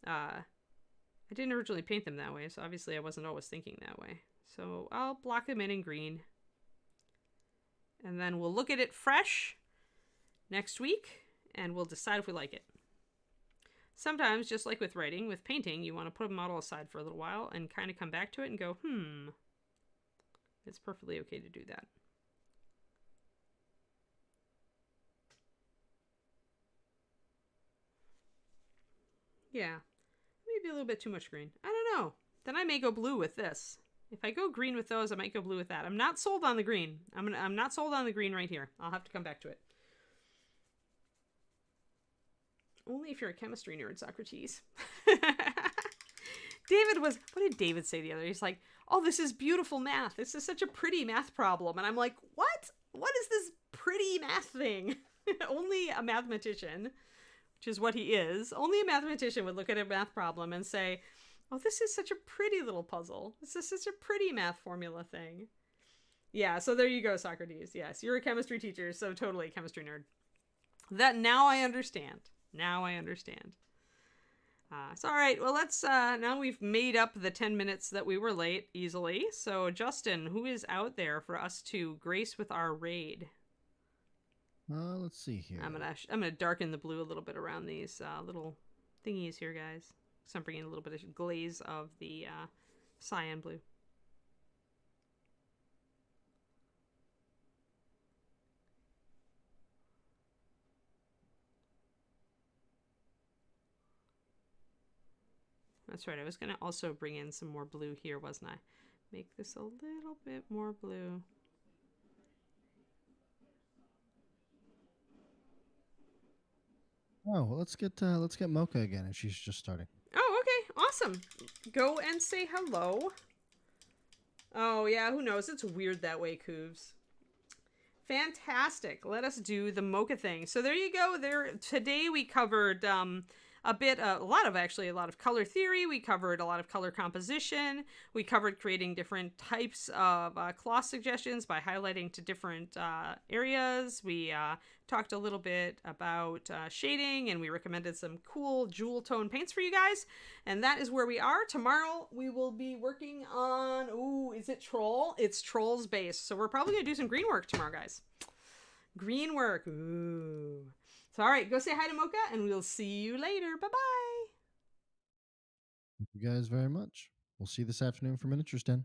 paint them that way, so obviously I wasn't always thinking that way. So I'll block them in green. And then we'll look at it fresh next week, and we'll decide if we like it. Sometimes, just like with writing, with painting, you want to put a model aside for a little while and kind of come back to it and go, it's perfectly okay to do that. Yeah, maybe a little bit too much green. I don't know. Then I may go blue with this. If I go green with those, I might go blue with that. I'm not sold on the green. I'm not sold on the green right here. I'll have to come back to it. Only if you're a chemistry nerd, Socrates. What did David say the other day? He's like, oh, this is beautiful math. This is such a pretty math problem. And I'm like, what? What is this pretty math thing? Only a mathematician, which is what he is, only a mathematician would look at a math problem and say, oh, this is such a pretty little puzzle. This is such a pretty math formula thing. Yeah, so there you go, Socrates. Yes, you're a chemistry teacher, so totally a chemistry nerd. That now I understand. So all right, well, let's, now we've made up the 10 minutes that we were late easily. So Justin, who is out there for us to grace with our raid? Let's see here. I'm gonna darken the blue a little bit around these little thingies here, guys. So I'm bringing a little bit of glaze of the cyan blue. That's right, I was gonna also bring in some more blue here, wasn't I? Make this a little bit more blue. Oh, well, let's get Mocha again, and she's just starting. Oh, okay, awesome. Go and say hello. Oh yeah, who knows? It's weird that way, Cooves. Fantastic. Let us do the mocha thing. So there you go. Today we covered a lot of color theory. We covered a lot of color composition. We covered creating different types of cloth suggestions by highlighting to different areas. We talked a little bit about shading, and we recommended some cool jewel tone paints for you guys. And that is where we are. Tomorrow we will be working on, is it Troll? It's Troll's base. So we're probably going to do some green work tomorrow, guys. Green work. Ooh. So, all right, go say hi to Mocha, and we'll see you later. Bye-bye. Thank you guys very much. We'll see you this afternoon for Miniatures Den.